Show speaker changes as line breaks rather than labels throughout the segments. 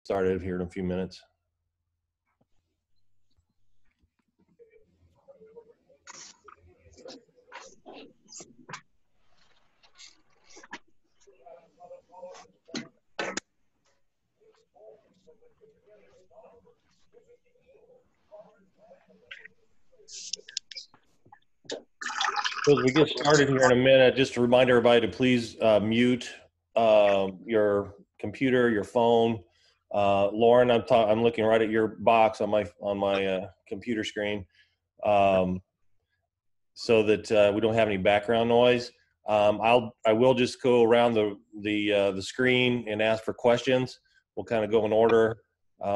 started here in a few minutes. So as we get started here in a minute, just to remind everybody to please mute your computer, your phone. Lauren, I'm looking right at your box on my computer screen, so that we don't have any background noise. I will just go around the screen and ask for questions. We'll kind of go in order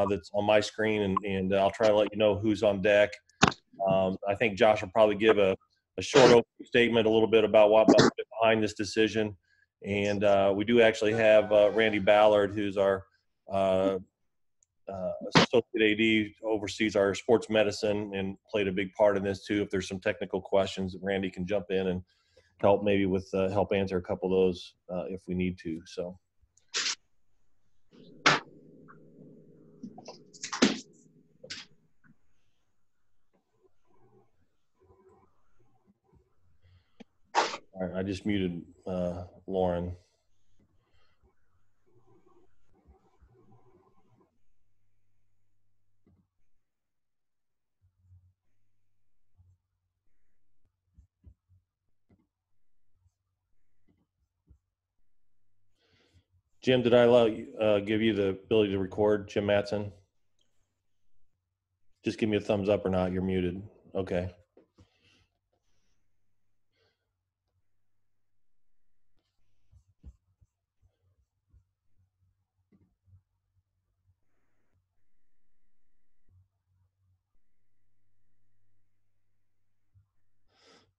that's on my screen, and I'll try to let you know who's on deck. I think Josh will probably give a short opening statement, a little bit about what's behind this decision. And we do actually have Randy Ballard, who's our associate AD, oversees our sports medicine and played a big part in this too. If there's some technical questions, Randy can jump in and help maybe with help answer a couple of those if we need to. So. All right, I just muted Lauren. Jim, did I give you the ability to record, Jim Matson? Just give me a thumbs up or not. You're muted. Okay.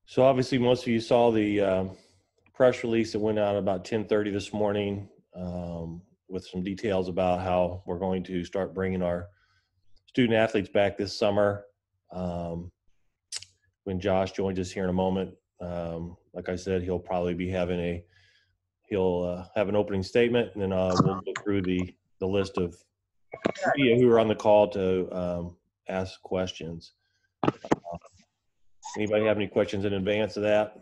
So obviously most of you saw the press release that went out about 10:30 this morning with some details about how we're going to start bringing our student athletes back this summer. When Josh joins us here in a moment, like I said, he'll probably be having he'll have an opening statement, and then we'll go through the list of media who are on the call to ask questions. Anybody have any questions in advance of that?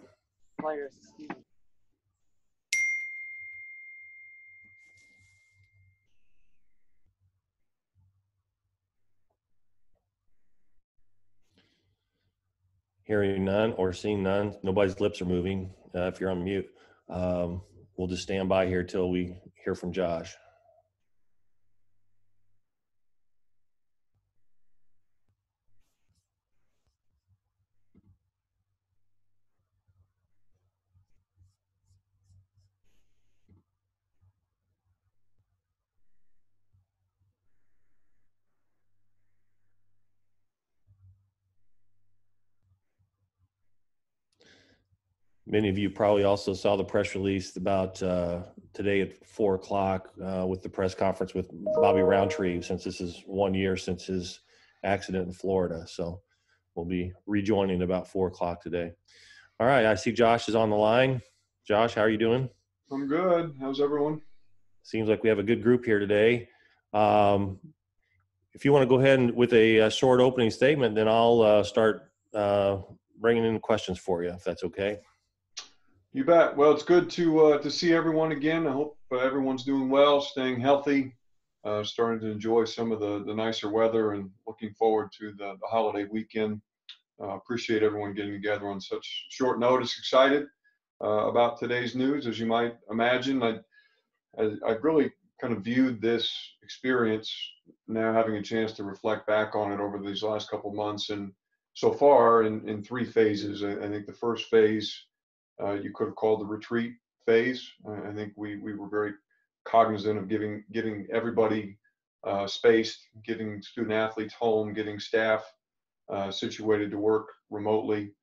Hearing none or seeing none, nobody's lips are moving. If you're on mute, we'll just stand by here till we hear from Josh. Many of you probably also saw the press release about today at 4 o'clock with the press conference with Bobby Roundtree, since this is 1 year since his accident in Florida. So we'll be rejoining about 4 o'clock today. All right, I see Josh is on the line. Josh, how are you doing?
I'm good. How's everyone?
Seems like we have a good group here today. If you want to go ahead with a short opening statement, then I'll start bringing in questions for you, if that's okay.
You bet. Well, it's good to see everyone again. I hope everyone's doing well, staying healthy, starting to enjoy some of the nicer weather, and looking forward to the holiday weekend. Appreciate everyone getting together on such short notice. Excited about today's news. As you might imagine, I've really kind of viewed this experience, now having a chance to reflect back on it over these last couple of months, and so far in three phases. I think the first phase you could have called the retreat phase. I think we were very cognizant of getting everybody spaced, getting student athletes home, getting staff situated to work remotely.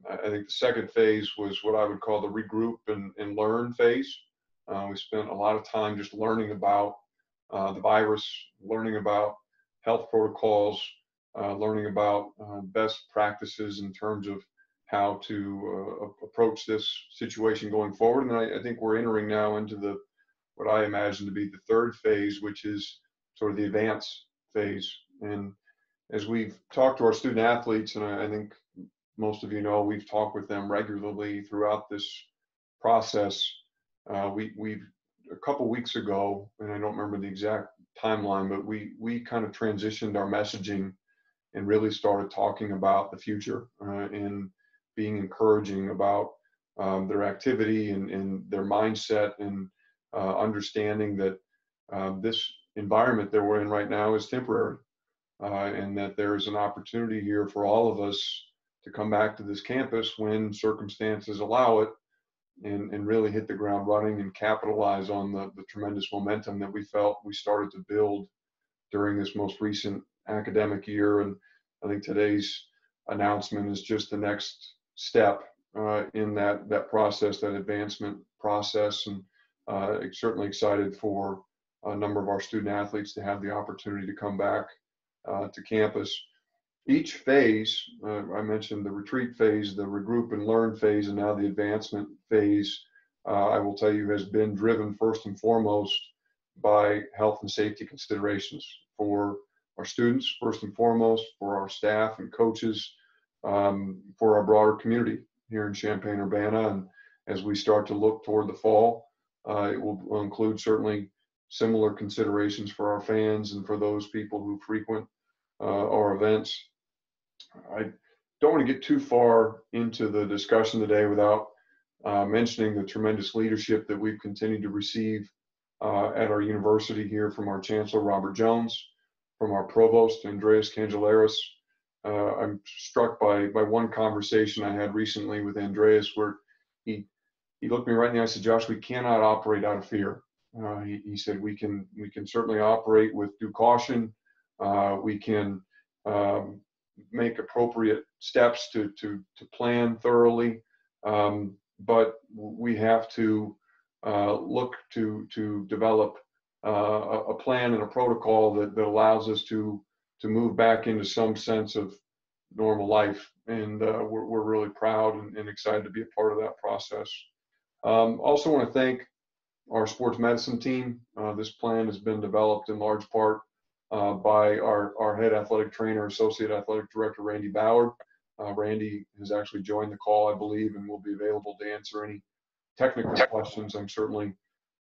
I think the second phase was what I would call the regroup and learn phase. We spent a lot of time just learning about the virus, learning about health protocols, learning about best practices in terms of how to approach this situation going forward. And I think we're entering now into what I imagine to be the third phase, which is sort of the advance phase. And as we've talked to our student athletes, and I think most of you know, we've talked with them regularly throughout this process. We've a couple weeks ago, and I don't remember the exact timeline, but we kind of transitioned our messaging and really started talking about the future and being encouraging about their activity and their mindset, and understanding that this environment that we're in right now is temporary, and that there is an opportunity here for all of us to come back to this campus when circumstances allow it, and really hit the ground running and capitalize on the tremendous momentum that we felt we started to build during this most recent academic year. And I think today's announcement is just the next step in that process, that advancement process. And certainly excited for a number of our student athletes to have the opportunity to come back to campus. Each phase, I mentioned the retreat phase, the regroup and learn phase, and now the advancement phase, I will tell you, has been driven first and foremost by health and safety considerations for our students, first and foremost, for our staff and coaches, for our broader community here in Champaign-Urbana. And as we start to look toward the fall, it will include certainly similar considerations for our fans and for those people who frequent our events. I don't want to get too far into the discussion today without mentioning the tremendous leadership that we've continued to receive at our university here from our Chancellor, Robert Jones, from our Provost, Andreas Cangelaris. I'm struck by one conversation I had recently with Andreas, where he looked me right in the eye and said, "Josh, we cannot operate out of fear." He said, we can certainly operate with due caution. We can make appropriate steps to plan thoroughly, but we have to look to develop a plan and a protocol that allows us to move back into some sense of normal life. And we're really proud and excited to be a part of that process. Also want to thank our sports medicine team. This plan has been developed in large part by our head athletic trainer, Associate Athletic Director, Randy Ballard. Randy has actually joined the call, I believe, and will be available to answer any technical questions. I'm certainly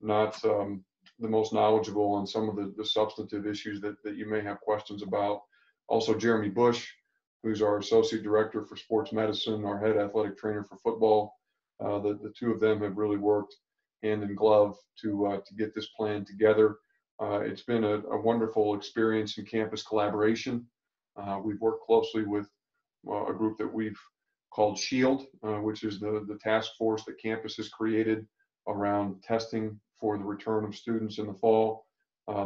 not the most knowledgeable on some of the substantive issues that you may have questions about. Also, Jeremy Bush, who's our Associate Director for Sports Medicine, our head athletic trainer for football. The two of them have really worked hand in glove to get this plan together. It's been a wonderful experience in campus collaboration. We've worked closely with a group that we've called SHIELD, which is the task force that campus has created around testing for the return of students in the fall.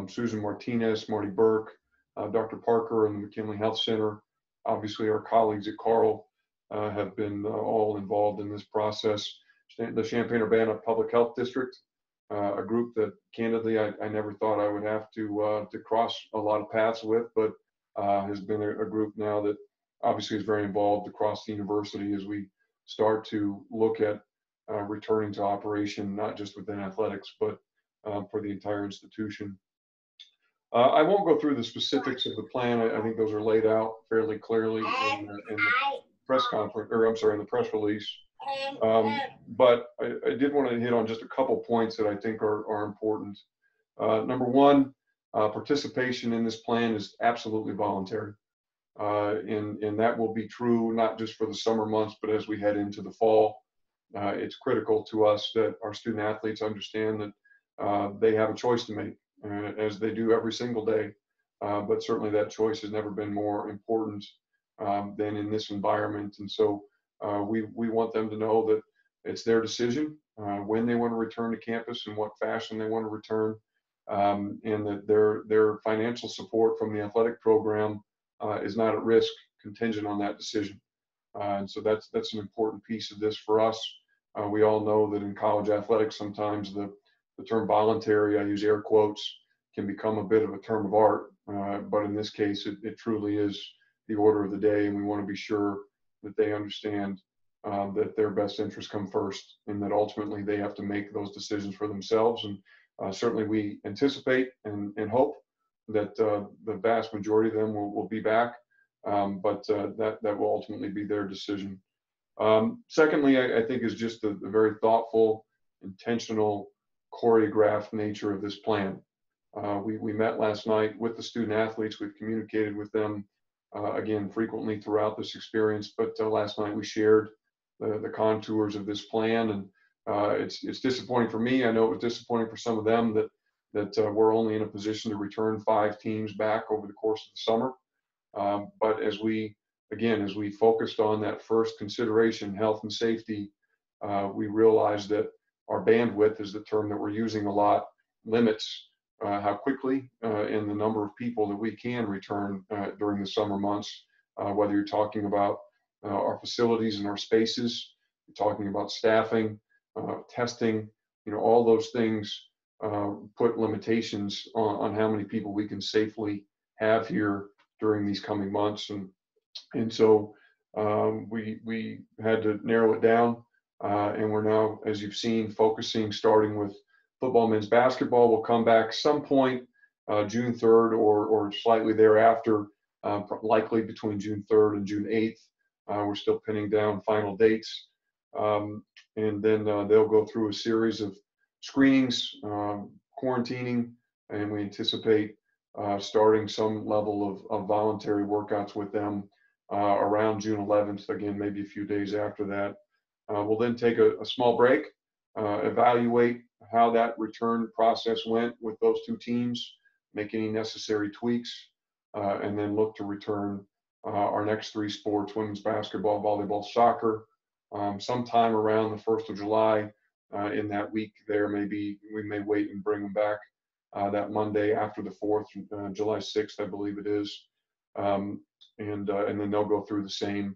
Susan Martinez, Marty Burke, Dr. Parker, and the McKinley Health Center. Obviously, our colleagues at Carl have been all involved in this process. The Champaign-Urbana Public Health District, a group that candidly I never thought I would have to cross a lot of paths with, but has been a group now that obviously is very involved across the university as we start to look at returning to operation, not just within athletics, but for the entire institution. I won't go through the specifics of the plan. I think those are laid out fairly clearly in the press conference, or I'm sorry, in the press release. But I did want to hit on just a couple points that I think are important. Number one, participation in this plan is absolutely voluntary. And that will be true not just for the summer months, but as we head into the fall. It's critical to us that our student athletes understand that they have a choice to make, as they do every single day. But certainly that choice has never been more important than in this environment. And so we want them to know that it's their decision when they want to return to campus, in what fashion they want to return, and that their financial support from the athletic program is not at risk, contingent on that decision. And so that's an important piece of this for us. We all know that in college athletics, sometimes the term voluntary, I use air quotes, can become a bit of a term of art. But in this case, it truly is the order of the day, and we want to be sure that they understand that their best interests come first, and that ultimately they have to make those decisions for themselves. And certainly we anticipate and hope that the vast majority of them will be back, but that will ultimately be their decision. Secondly, I think is just the very thoughtful, intentional, choreographed nature of this plan. We met last night with the student athletes. We've communicated with them again frequently throughout this experience, but last night we shared the contours of this plan, and it's disappointing for me. I know it was disappointing for some of them that we're only in a position to return 5 teams back over the course of the summer. But as we focused on that first consideration, health and safety, we realized that our bandwidth is the term that we're using a lot, limits how quickly and the number of people that we can return during the summer months, whether you're talking about our facilities and our spaces, you're talking about staffing, testing, all those things put limitations on how many people we can safely have here during these coming months. And so we had to narrow it down, and we're now, as you've seen, focusing, starting with football, men's basketball. Will come back some point June 3rd or slightly thereafter, likely between June 3rd and June 8th. We're still pinning down final dates. And then they'll go through a series of screenings, quarantining, and we anticipate starting some level of voluntary workouts with them around June 11th, again, maybe a few days after that. We'll then take a small break, evaluate how that return process went with those 2 teams, make any necessary tweaks, and then look to return our next 3 sports, women's basketball, volleyball, soccer, sometime around the 1st of July. In that week there, maybe we may wait and bring them back that Monday after the 4th, July 6th, I believe it is. And then they'll go through the same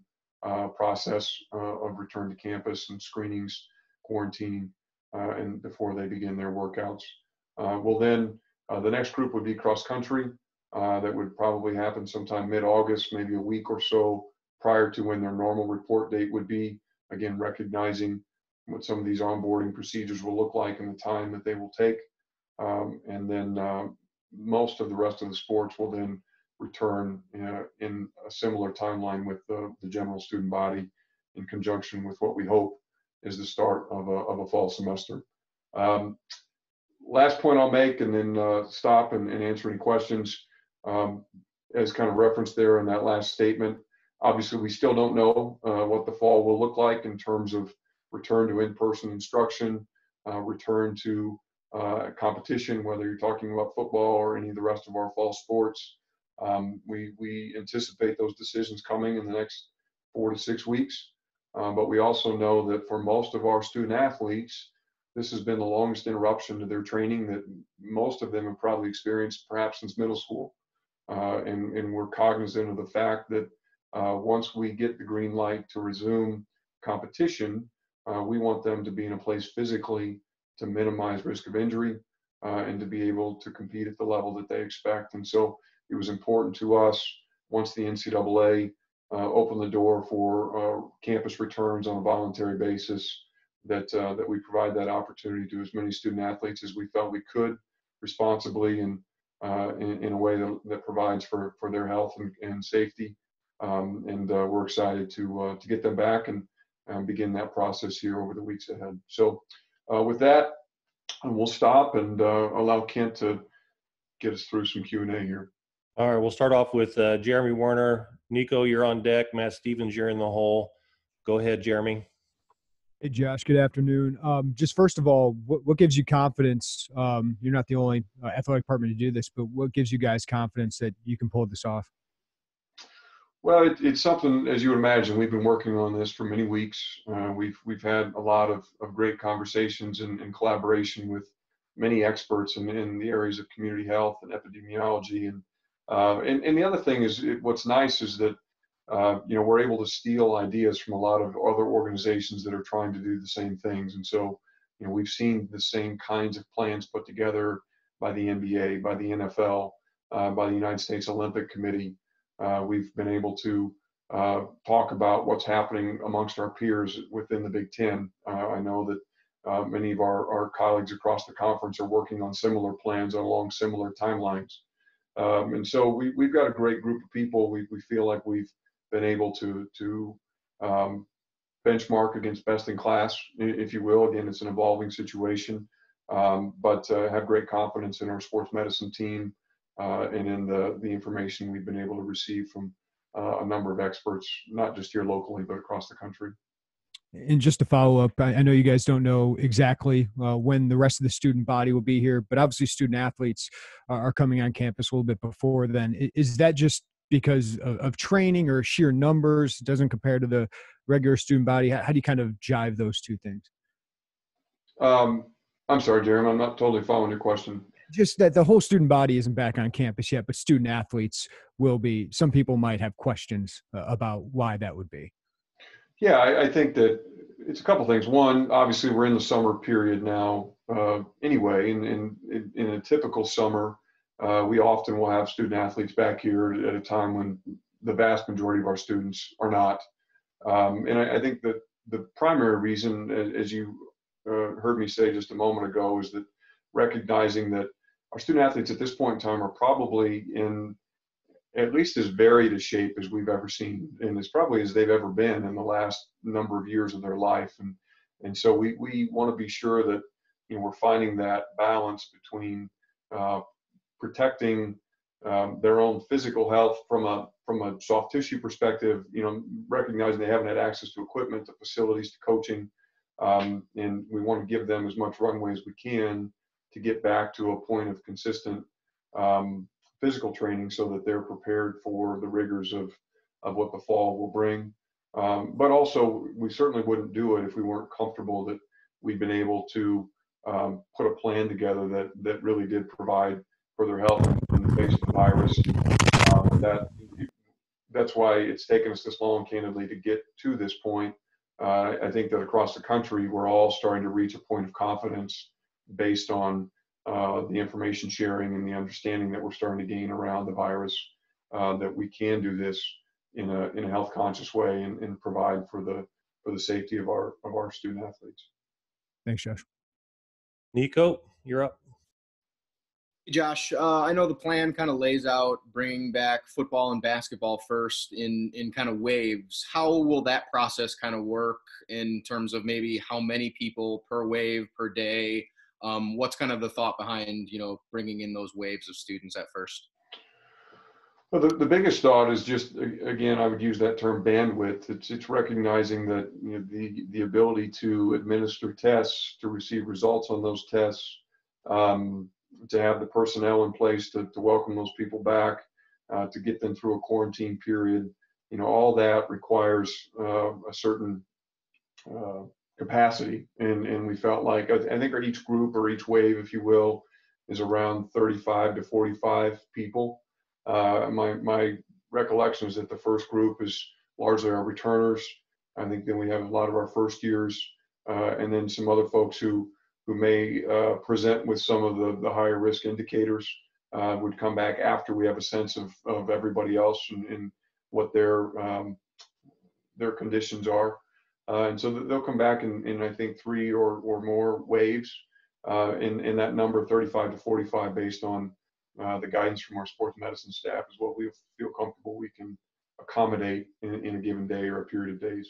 process of return to campus and screenings, quarantining, and before they begin their workouts. Well, then the next group would be cross country. That would probably happen sometime mid-August, maybe a week or so prior to when their normal report date would be. Again, recognizing what some of these onboarding procedures will look like and the time that they will take. And then most of the rest of the sports will then return in a similar timeline with the general student body, in conjunction with what we hope is the start of a fall semester. Last point I'll make, and then stop and answer any questions. As kind of referenced there in that last statement, obviously we still don't know what the fall will look like in terms of return to in-person instruction, return to competition, whether you're talking about football or any of the rest of our fall sports. We anticipate those decisions coming in the next 4 to 6 weeks. But we also know that for most of our student athletes, this has been the longest interruption to their training that most of them have probably experienced perhaps since middle school. And we're cognizant of the fact that once we get the green light to resume competition, we want them to be in a place physically to minimize risk of injury and to be able to compete at the level that they expect. And so it was important to us, once the NCAA opened the door for campus returns on a voluntary basis, that we provide that opportunity to as many student athletes as we felt we could, responsibly and in a way that provides for their health and safety. And we're excited to get them back and begin that process here over the weeks ahead. So with that, we'll stop and allow Kent to get us through some Q&A here.
All right, we'll start off with Jeremy Werner. Nico, you're on deck. Matt Stevens, you're in the hole. Go ahead, Jeremy.
Hey, Josh, good afternoon. Just first of all, what gives you confidence? You're not the only athletic department to do this, but what gives you guys confidence that you can pull this off?
Well, it's something, as you would imagine, we've been working on this for many weeks. We've had a lot of great conversations and collaboration with many experts in the areas of community health and epidemiology. And the other thing is, what's nice is that we're able to steal ideas from a lot of other organizations that are trying to do the same things. And so, we've seen the same kinds of plans put together by the NBA, by the NFL, by the United States Olympic Committee. We've been able to talk about what's happening amongst our peers within the Big Ten. I know that many of our colleagues across the conference are working on similar plans along similar timelines. And so we've got a great group of people. We feel like we've been able to benchmark against best in class, if you will. Again, it's an evolving situation, but have great confidence in our sports medicine team and in the information we've been able to receive from a number of experts, not just here locally, but across the country.
And just to follow up, I know you guys don't know exactly when the rest of the student body will be here, but obviously student athletes are coming on campus a little bit before then. Is that just because of training or sheer numbers? It doesn't compare to the regular student body? How do you kind of jive those two things?
I'm sorry, Jeremy, I'm not totally following your question.
Just that the whole student body isn't back on campus yet, but student athletes will be. Some people might have questions about why that would be.
Yeah, I think that it's a couple things. One, obviously, we're in the summer period now anyway, and in a typical summer, we often will have student athletes back here at a time when the vast majority of our students are not. And I think that the primary reason, as you heard me say just a moment ago, is that recognizing that our student athletes at this point in time are probably in at least as varied a shape as we've ever seen, and as probably as they've ever been in the last number of years of their life. And so we want to be sure that, you know, we're finding that balance between protecting their own physical health from a soft tissue perspective, you know, recognizing they haven't had access to equipment, to facilities, to coaching, and we want to give them as much runway as we can to get back to a point of consistent physical training so that they're prepared for the rigors of what the fall will bring. But also, we certainly wouldn't do it if we weren't comfortable that we've been able to put a plan together that really did provide for their health in the face of the virus. That's why it's taken us this long, candidly, to get to this point. I think that across the country, we're all starting to reach a point of confidence based on the information sharing and the understanding that we're starting to gain around the virus, that we can do this in a health conscious way and provide for the safety of our student athletes.
Thanks, Josh.
Nico, you're up.
Josh, I know the plan kind of lays out bringing back football and basketball first in kind of waves. How will that process kind of work in terms of maybe how many people per wave per day? What's kind of the thought behind, you know, bringing in those waves of students at first?
Well, the biggest thought is just, again, I would use that term bandwidth. It's recognizing that, you know, the ability to administer tests, to receive results on those tests, to have the personnel in place to welcome those people back, to get them through a quarantine period, you know, all that requires a certain capacity. And we felt like, I think each group or each wave, if you will, is around 35 to 45 people. My recollection is that the first group is largely our returners. I think then we have a lot of our first years, and then some other folks who may present with some of the higher risk indicators would come back after we have a sense of everybody else and what their conditions are. And so they'll come back in I think 3 or more waves, in that number 35 to 45 based on the guidance from our sports medicine staff is what we feel comfortable we can accommodate in a given day or a period of days.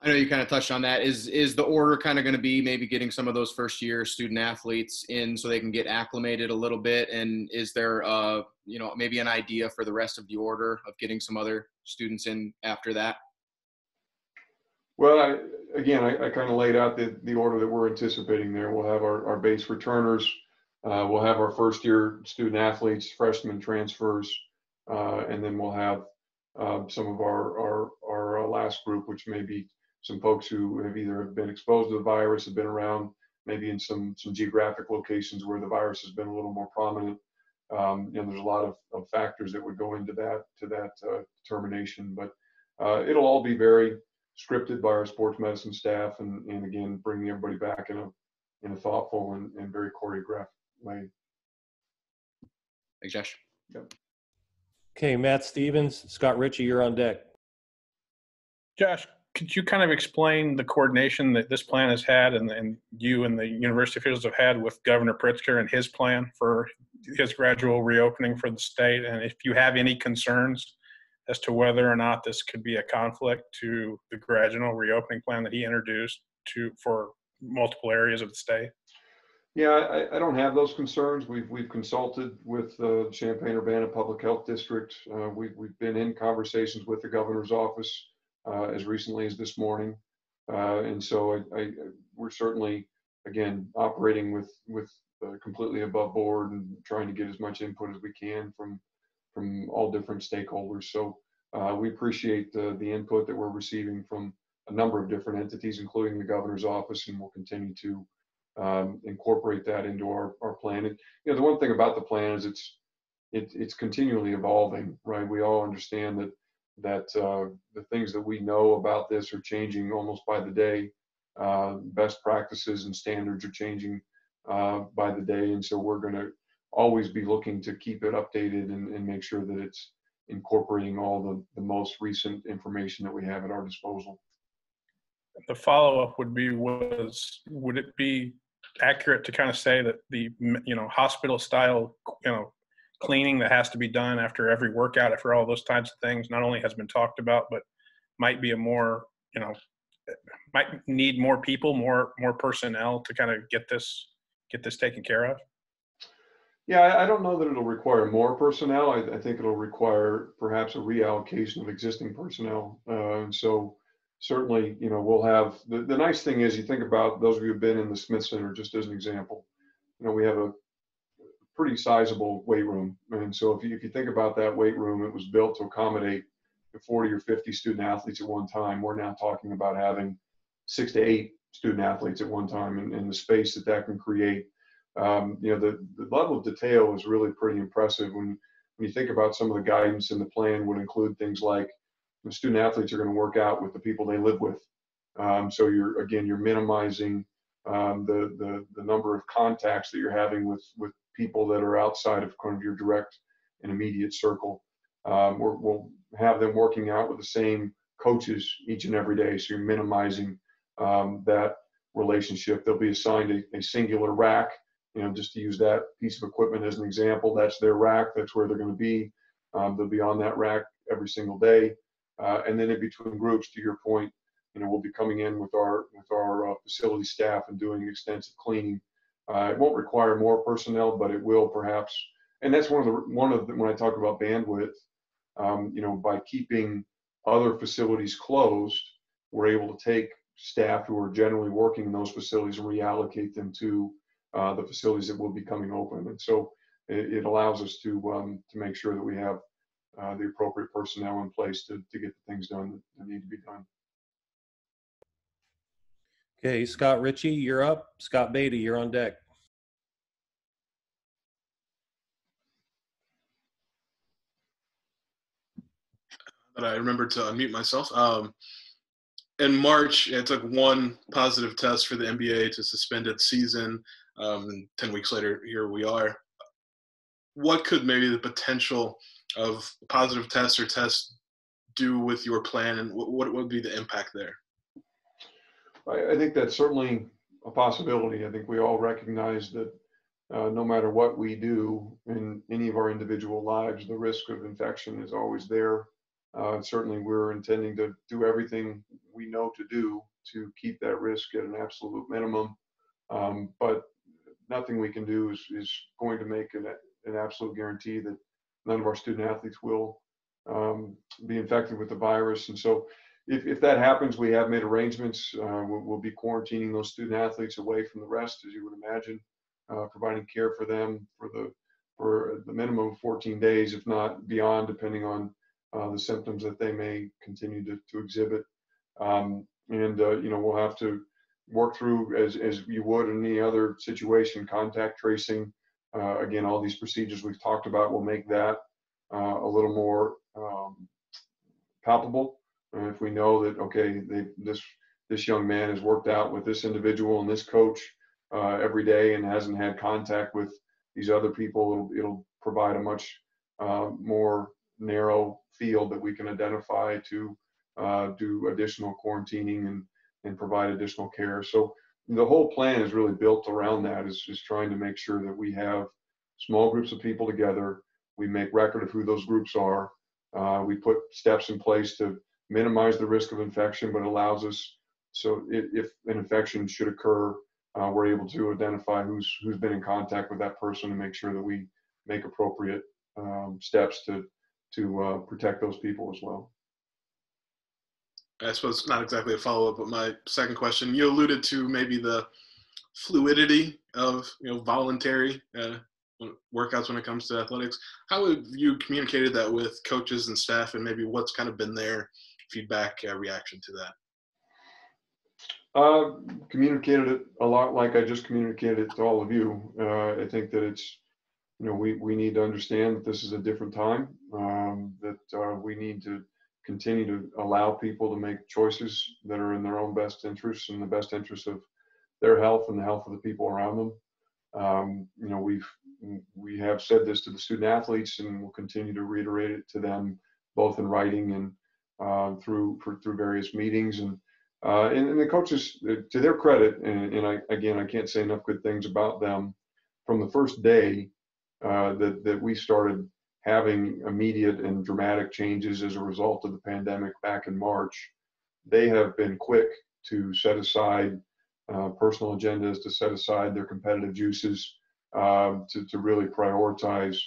I know you kind of touched on that. Is the order kind of going to be maybe getting some of those first year student athletes in so they can get acclimated a little bit? And is there, you know, maybe an idea for the rest of the order of getting some other students in after that?
Well, I kind of laid out the order that we're anticipating there. We'll have our base returners. We'll have our first year student athletes, freshmen, transfers, and then we'll have some of our last group, which may be some folks who have either been exposed to the virus, have been around maybe in some geographic locations where the virus has been a little more prominent. And there's a lot of factors that would go into that determination, but it'll all be very scripted by our sports medicine staff, and again, bringing everybody back in a thoughtful and very choreographed way.
Thanks, Josh.
Yep.
Okay, Matt Stevens, Scott Ritchie, you're on deck.
Josh, could you kind of explain the coordination that this plan has had and you and the university officials have had with Governor Pritzker and his plan for his gradual reopening for the state, and if you have any concerns as to whether or not this could be a conflict to the gradual reopening plan that he introduced for multiple areas of the state.
Yeah, I don't have those concerns. We've consulted with the Champaign-Urbana Public Health District. We've been in conversations with the governor's office as recently as this morning, and so we're certainly, again, operating with completely above board and trying to get as much input as we can from all different stakeholders. So we appreciate the input that we're receiving from a number of different entities, including the governor's office, and we'll continue to incorporate that into our plan. And, the one thing about the plan is it's continually evolving, right? We all understand that the things that we know about this are changing almost by the day. Best practices and standards are changing by the day, and so we're going to always be looking to keep it updated and make sure that it's incorporating all the most recent information that we have at our disposal.
The follow-up would be, would it be accurate to kind of say that the, hospital style, cleaning that has to be done after every workout, after all those types of things, not only has been talked about, but might be a more, might need more people, more personnel to kind of get this taken care of?
Yeah, I don't know that it'll require more personnel. I think it'll require perhaps a reallocation of existing personnel. So certainly, we'll have, the nice thing is, you think about those of you who've been in the Smith Center, just as an example, we have a pretty sizable weight room. And so if you think about that weight room, it was built to accommodate 40 or 50 student athletes at one time. We're now talking about having 6 to 8 student athletes at one time, and the space that can create. The level of detail is really pretty impressive when you think about some of the guidance in the plan would include things like the student athletes are going to work out with the people they live with. So you're minimizing the number of contacts that you're having with people that are outside of kind of your direct and immediate circle. We'll have them working out with the same coaches each and every day. So you're minimizing that relationship. They'll be assigned a singular rack. Just to use that piece of equipment as an example, that's their rack. That's where they're going to be. They'll be on that rack every single day. And then in between groups, to your point, we'll be coming in with our facility staff and doing extensive cleaning. It won't require more personnel, but it will perhaps. And that's one of the when I talk about bandwidth, by keeping other facilities closed, we're able to take staff who are generally working in those facilities and reallocate them to the facilities that will be coming open. And so it allows us to make sure that we have the appropriate personnel in place to get the things done that need to be done.
Okay, Scott Ritchie, you're up. Scott Beatty, you're on deck.
But I remembered to unmute myself. In March, it took one positive test for the NBA to suspend its season. And 10 weeks later, here we are. What could maybe the potential of positive tests or tests do with your plan, and what would be the impact there?
I think that's certainly a possibility. I think we all recognize that no matter what we do in any of our individual lives, the risk of infection is always there. Certainly, we're intending to do everything we know to do to keep that risk at an absolute minimum. But nothing we can do is going to make an absolute guarantee that none of our student athletes will be infected with the virus. And so if that happens, we have made arrangements. We'll be quarantining those student athletes away from the rest, as you would imagine, providing care for them for the minimum of 14 days, if not beyond, depending on the symptoms that they may continue to exhibit. We'll have to work through, as you would in any other situation, contact tracing. Again, all these procedures we've talked about will make that a little more palpable. If we know that, okay, this young man has worked out with this individual and this coach every day and hasn't had contact with these other people, it'll provide a much more narrow field that we can identify to do additional quarantining and provide additional care. So the whole plan is really built around that, is just trying to make sure that we have small groups of people together. We make record of who those groups are. We put steps in place to minimize the risk of infection, but allows us, so if an infection should occur, we're able to identify who's been in contact with that person and make sure that we make appropriate steps to protect those people as well.
I suppose not exactly a follow-up, but my second question, you alluded to maybe the fluidity of voluntary workouts when it comes to athletics. How have you communicated that with coaches and staff, and maybe what's kind of been their feedback reaction to that?
Communicated it a lot like I just communicated it to all of you. I think that it's, we need to understand that this is a different time, that we need to continue to allow people to make choices that are in their own best interests and the best interests of their health and the health of the people around them. We have said this to the student athletes, and we'll continue to reiterate it to them, both in writing and through various meetings. And the coaches, to their credit, and I can't say enough good things about them. From the first day that we started having immediate and dramatic changes as a result of the pandemic back in March, they have been quick to set aside personal agendas, to set aside their competitive juices, to really prioritize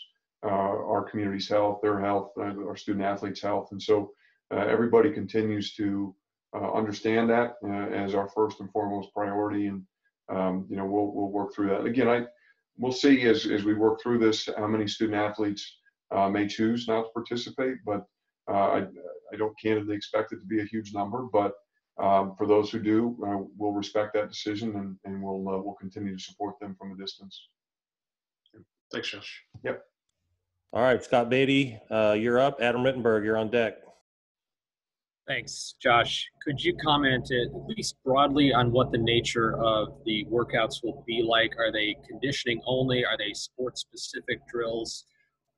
our community's health, their health, our student athletes' health. And so everybody continues to understand that as our first and foremost priority. And we'll work through that. Again, we'll see as we work through this how many student athletes may choose not to participate, but I don't candidly expect it to be a huge number. But for those who do, we'll respect that decision, and we'll continue to support them from a distance.
Thanks, Josh.
Yep.
All right, Scott Beatty, you're up. Adam Rittenberg, you're on deck.
Thanks, Josh. Could you comment at least broadly on what the nature of the workouts will be like? Are they conditioning only? Are they sport-specific drills?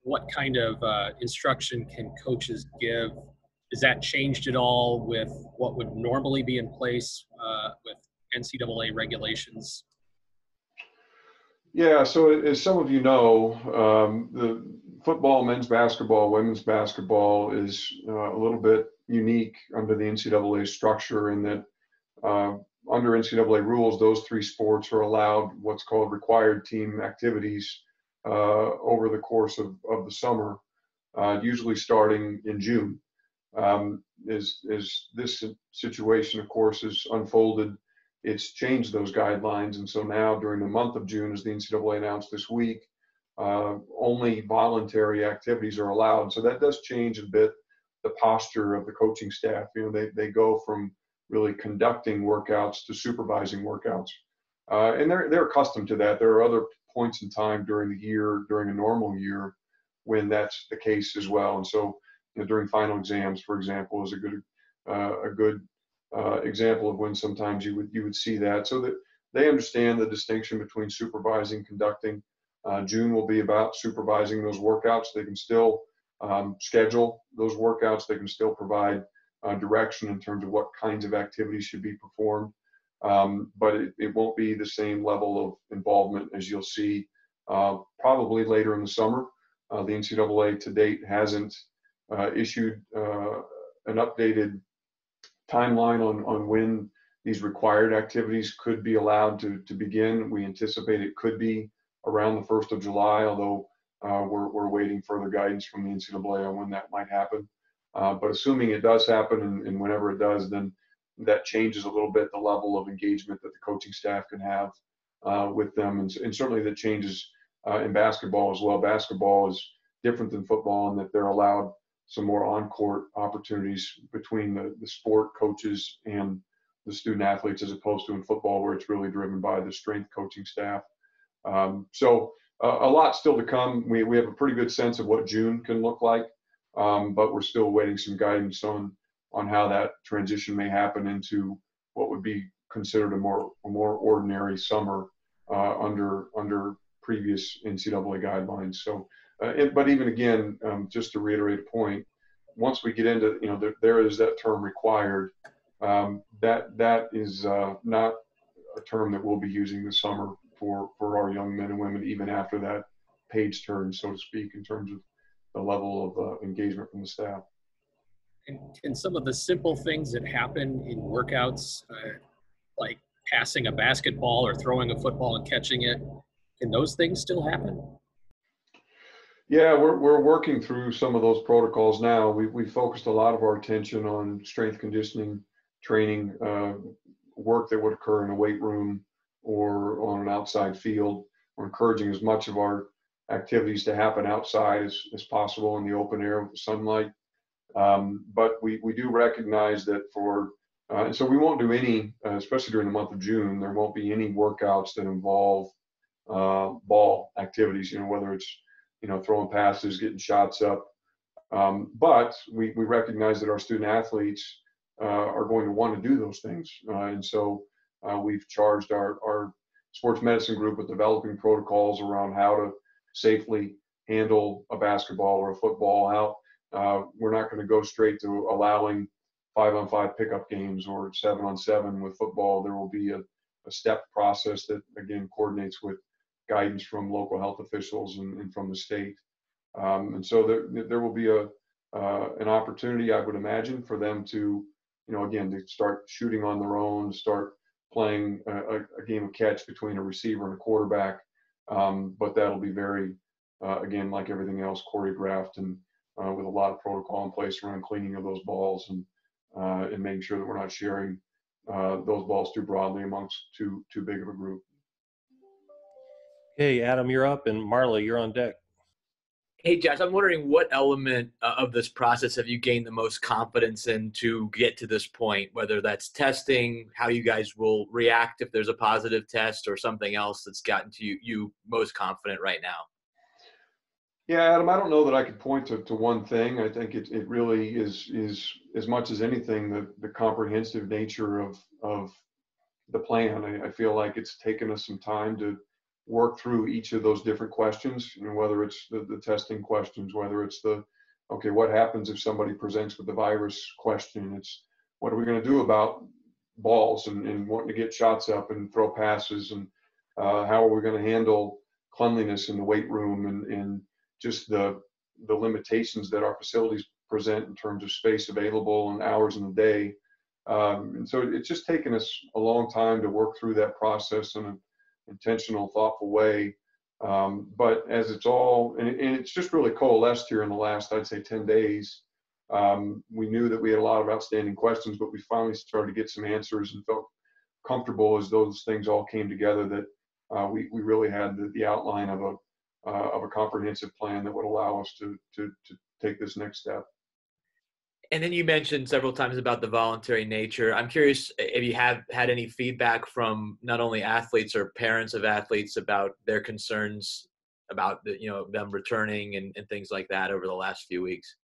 What kind of instruction can coaches give? Is that changed at all with what would normally be in place with NCAA regulations?
Yeah, so as some of you know, the football, men's basketball, women's basketball is a little bit unique under the NCAA structure, in that under NCAA rules, those three sports are allowed what's called required team activities over the course of the summer, usually starting in June. As this situation, of course, is unfolded, it's changed those guidelines. And so now during the month of June, as the NCAA announced this week, only voluntary activities are allowed. So that does change a bit the posture of the coaching staff. They go from really conducting workouts to supervising workouts. And they're accustomed to that. There are other points in time during the year, during a normal year, when that's the case as well. And so during final exams, for example, is a good example of when sometimes you would see that, so that they understand the distinction between supervising, conducting. June will be about supervising those workouts. They can still schedule those workouts. They can still provide direction in terms of what kinds of activities should be performed. But it won't be the same level of involvement as you'll see probably later in the summer. The NCAA to date hasn't issued an updated timeline on when these required activities could be allowed to begin. We anticipate it could be around the 1st of July, although we're waiting further guidance from the NCAA on when that might happen. But assuming it does happen, and whenever it does, then that changes a little bit the level of engagement that the coaching staff can have with them. And certainly that changes in basketball as well. Basketball is different than football in that they're allowed some more on-court opportunities between the sport coaches and the student athletes, as opposed to in football, where it's really driven by the strength coaching staff. So a lot still to come. We have a pretty good sense of what June can look like, but we're still waiting some guidance on how that transition may happen into what would be considered a more ordinary summer under previous NCAA guidelines. So, but even again, just to reiterate a point, once we get into, there is that term required. That is not a term that we'll be using this summer for our young men and women, even after that page turn, so to speak, in terms of the level of engagement from the staff.
And some of the simple things that happen in workouts, like passing a basketball or throwing a football and catching it, can those things still happen?
Yeah, we're working through some of those protocols now. We focused a lot of our attention on strength conditioning training, work that would occur in a weight room or on an outside field. We're encouraging as much of our activities to happen outside as possible in the open air with the sunlight. But we do recognize that and so we won't do any, especially during the month of June, there won't be any workouts that involve ball activities, whether it's, throwing passes, getting shots up. But we recognize that our student athletes are going to want to do those things. And so we've charged our sports medicine group with developing protocols around how to safely handle a basketball or a football. We're not going to go straight to allowing 5-on-5 pickup games or 7-on-7 with football. There will be a step process that, again, coordinates with guidance from local health officials and from the state. And so there will be an opportunity, I would imagine, for them to, again, to start shooting on their own, start playing a game of catch between a receiver and a quarterback. But that'll be very, again, like everything else, choreographed and with a lot of protocol in place around cleaning of those balls and making sure that we're not sharing those balls too broadly amongst too big of a group.
Hey, Adam, you're up, and Marla, you're on deck.
Hey, Josh, I'm wondering what element of this process have you gained the most confidence in to get to this point, whether that's testing, how you guys will react if there's a positive test, or something else that's gotten to you most confident right now?
Yeah, Adam, I don't know that I could point to one thing. I think it really is as much as anything, the comprehensive nature of the plan. I feel like it's taken us some time to work through each of those different questions, whether it's the testing questions, whether it's okay, what happens if somebody presents with the virus question? It's what are we going to do about balls and wanting to get shots up and throw passes, and how are we going to handle cleanliness in the weight room and just the limitations that our facilities present in terms of space available and hours in the day. And so it's just taken us a long time to work through that process in an intentional, thoughtful way. But as it's all, and it's just really coalesced here in the last, I'd say, 10 days. We knew that we had a lot of outstanding questions, but we finally started to get some answers and felt comfortable as those things all came together that we really had the outline of a comprehensive plan that would allow us to take this next step.
And then you mentioned several times about the voluntary nature. I'm curious if you have had any feedback from not only athletes or parents of athletes about their concerns about them returning and things like that over the last few weeks.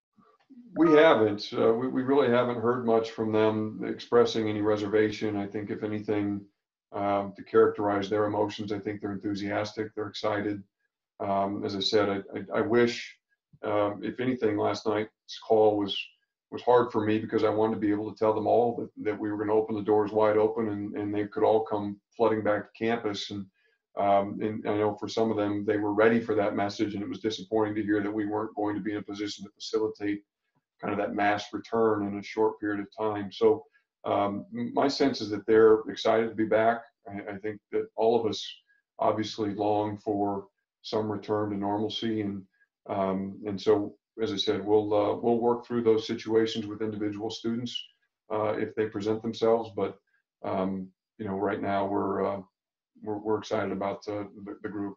We haven't. We really haven't heard much from them expressing any reservation. I think if anything, to characterize their emotions, I think they're enthusiastic. They're excited. As I said, I wish, if anything, last night's call was hard for me because I wanted to be able to tell them all that we were going to open the doors wide open and they could all come flooding back to campus. And I know for some of them, they were ready for that message, and it was disappointing to hear that we weren't going to be in a position to facilitate kind of that mass return in a short period of time. So my sense is that they're excited to be back. I think that all of us obviously long for some return to normalcy, and so, as I said, we'll work through those situations with individual students if they present themselves. But right now we're excited about the group.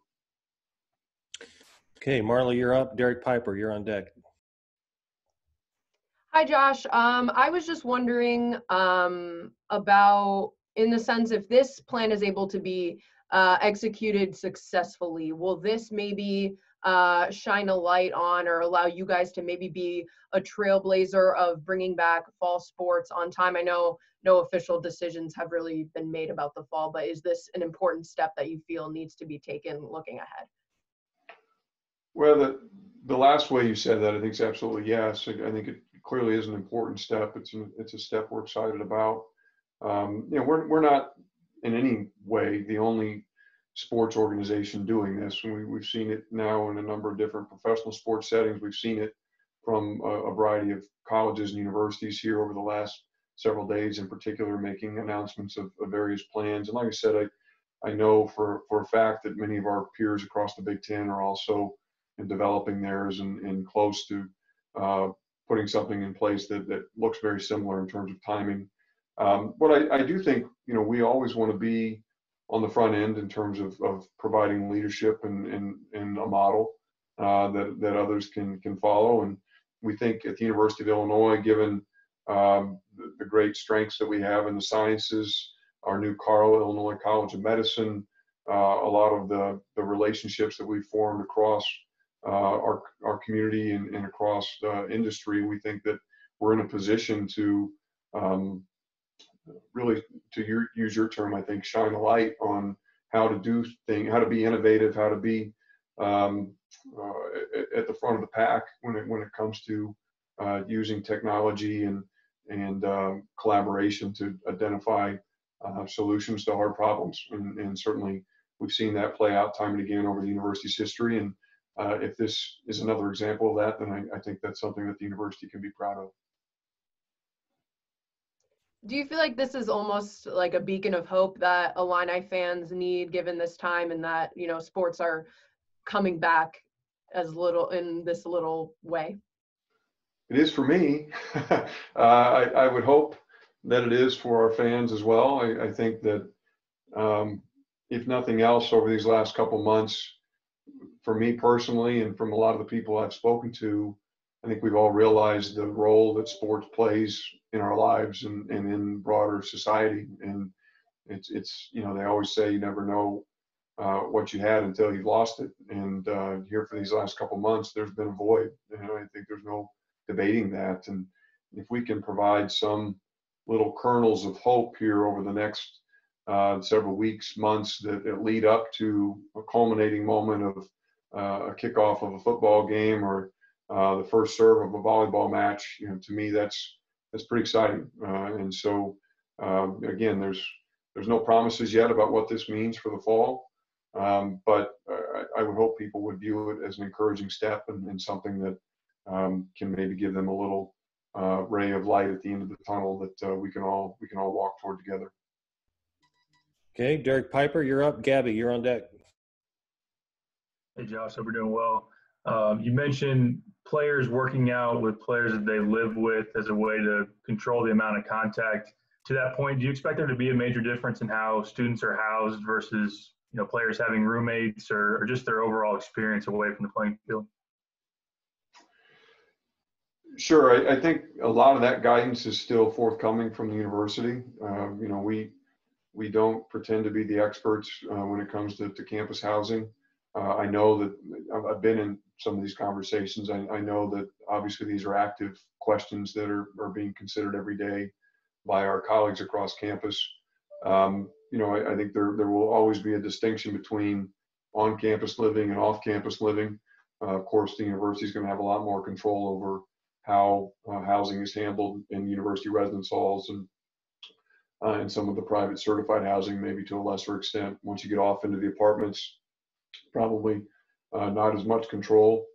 Okay, Marla, you're up. Derek Piper, you're on deck.
Hi, Josh. I was just wondering about, in the sense, if this plan is able to be executed successfully, will this maybe shine a light on or allow you guys to maybe be a trailblazer of bringing back fall sports on time? I know no official decisions have really been made about the fall, but is this an important step that you feel needs to be taken looking ahead?
Well, the last way you said that, I think is absolutely yes. I think it clearly is an important step. It's a step we're excited about. We're not in any way the only sports organization doing this. And we've seen it now in a number of different professional sports settings. We've seen it from a variety of colleges and universities here over the last several days, in particular, making announcements of various plans. And like I said, I know for a fact that many of our peers across the Big Ten are also developing theirs and close to putting something in place that looks very similar in terms of timing. But I do think, we always want to be on the front end in terms of providing leadership and a model that others can follow. And we think at the University of Illinois, given the great strengths that we have in the sciences, our new Illinois College of Medicine, a lot of the relationships that we've formed across our community and across the industry, we think that we're in a position to really, use your term, I think, shine a light on how to do things, how to be innovative, how to be at the front of the pack when it comes to using technology and collaboration to identify solutions to hard problems. And certainly we've seen that play out time and again over the university's history. And if this is another example of that, then I think that's something that the university can be proud of.
Do you feel like this is almost like a beacon of hope that Illini fans need given this time, and that, sports are coming back in this little way?
It is for me. I would hope that it is for our fans as well. I think that if nothing else, over these last couple months, for me personally and from a lot of the people I've spoken to, I think we've all realized the role that sports plays in our lives and in broader society. And it's they always say you never know what you had until you've lost it. And here for these last couple months, there's been a void. I think there's no debating that. And if we can provide some little kernels of hope here over the next several weeks, months that lead up to a culminating moment of a kickoff of a football game or the first serve of a volleyball match, to me that's pretty exciting. And so again, there's no promises yet about what this means for the fall, but I would hope people would view it as an encouraging step and something that can maybe give them a little ray of light at the end of the tunnel that we can all walk toward together.
Okay, Derek Piper, you're up. Gabby, you're on deck.
Hey, Josh, hope we're doing well. You mentioned players working out with players that they live with as a way to control the amount of contact. To that point, do you expect there to be a major difference in how students are housed versus, players having roommates or just their overall experience away from the playing field?
Sure. I think a lot of that guidance is still forthcoming from the university. We don't pretend to be the experts when it comes to campus housing. I know that I've been in some of these conversations. I know that obviously these are active questions that are being considered every day by our colleagues across campus. I think there will always be a distinction between on-campus living and off-campus living. Of course, the university is going to have a lot more control over how housing is handled in university residence halls and some of the private certified housing, maybe to a lesser extent. Once you get off into the apartments, probably not as much control.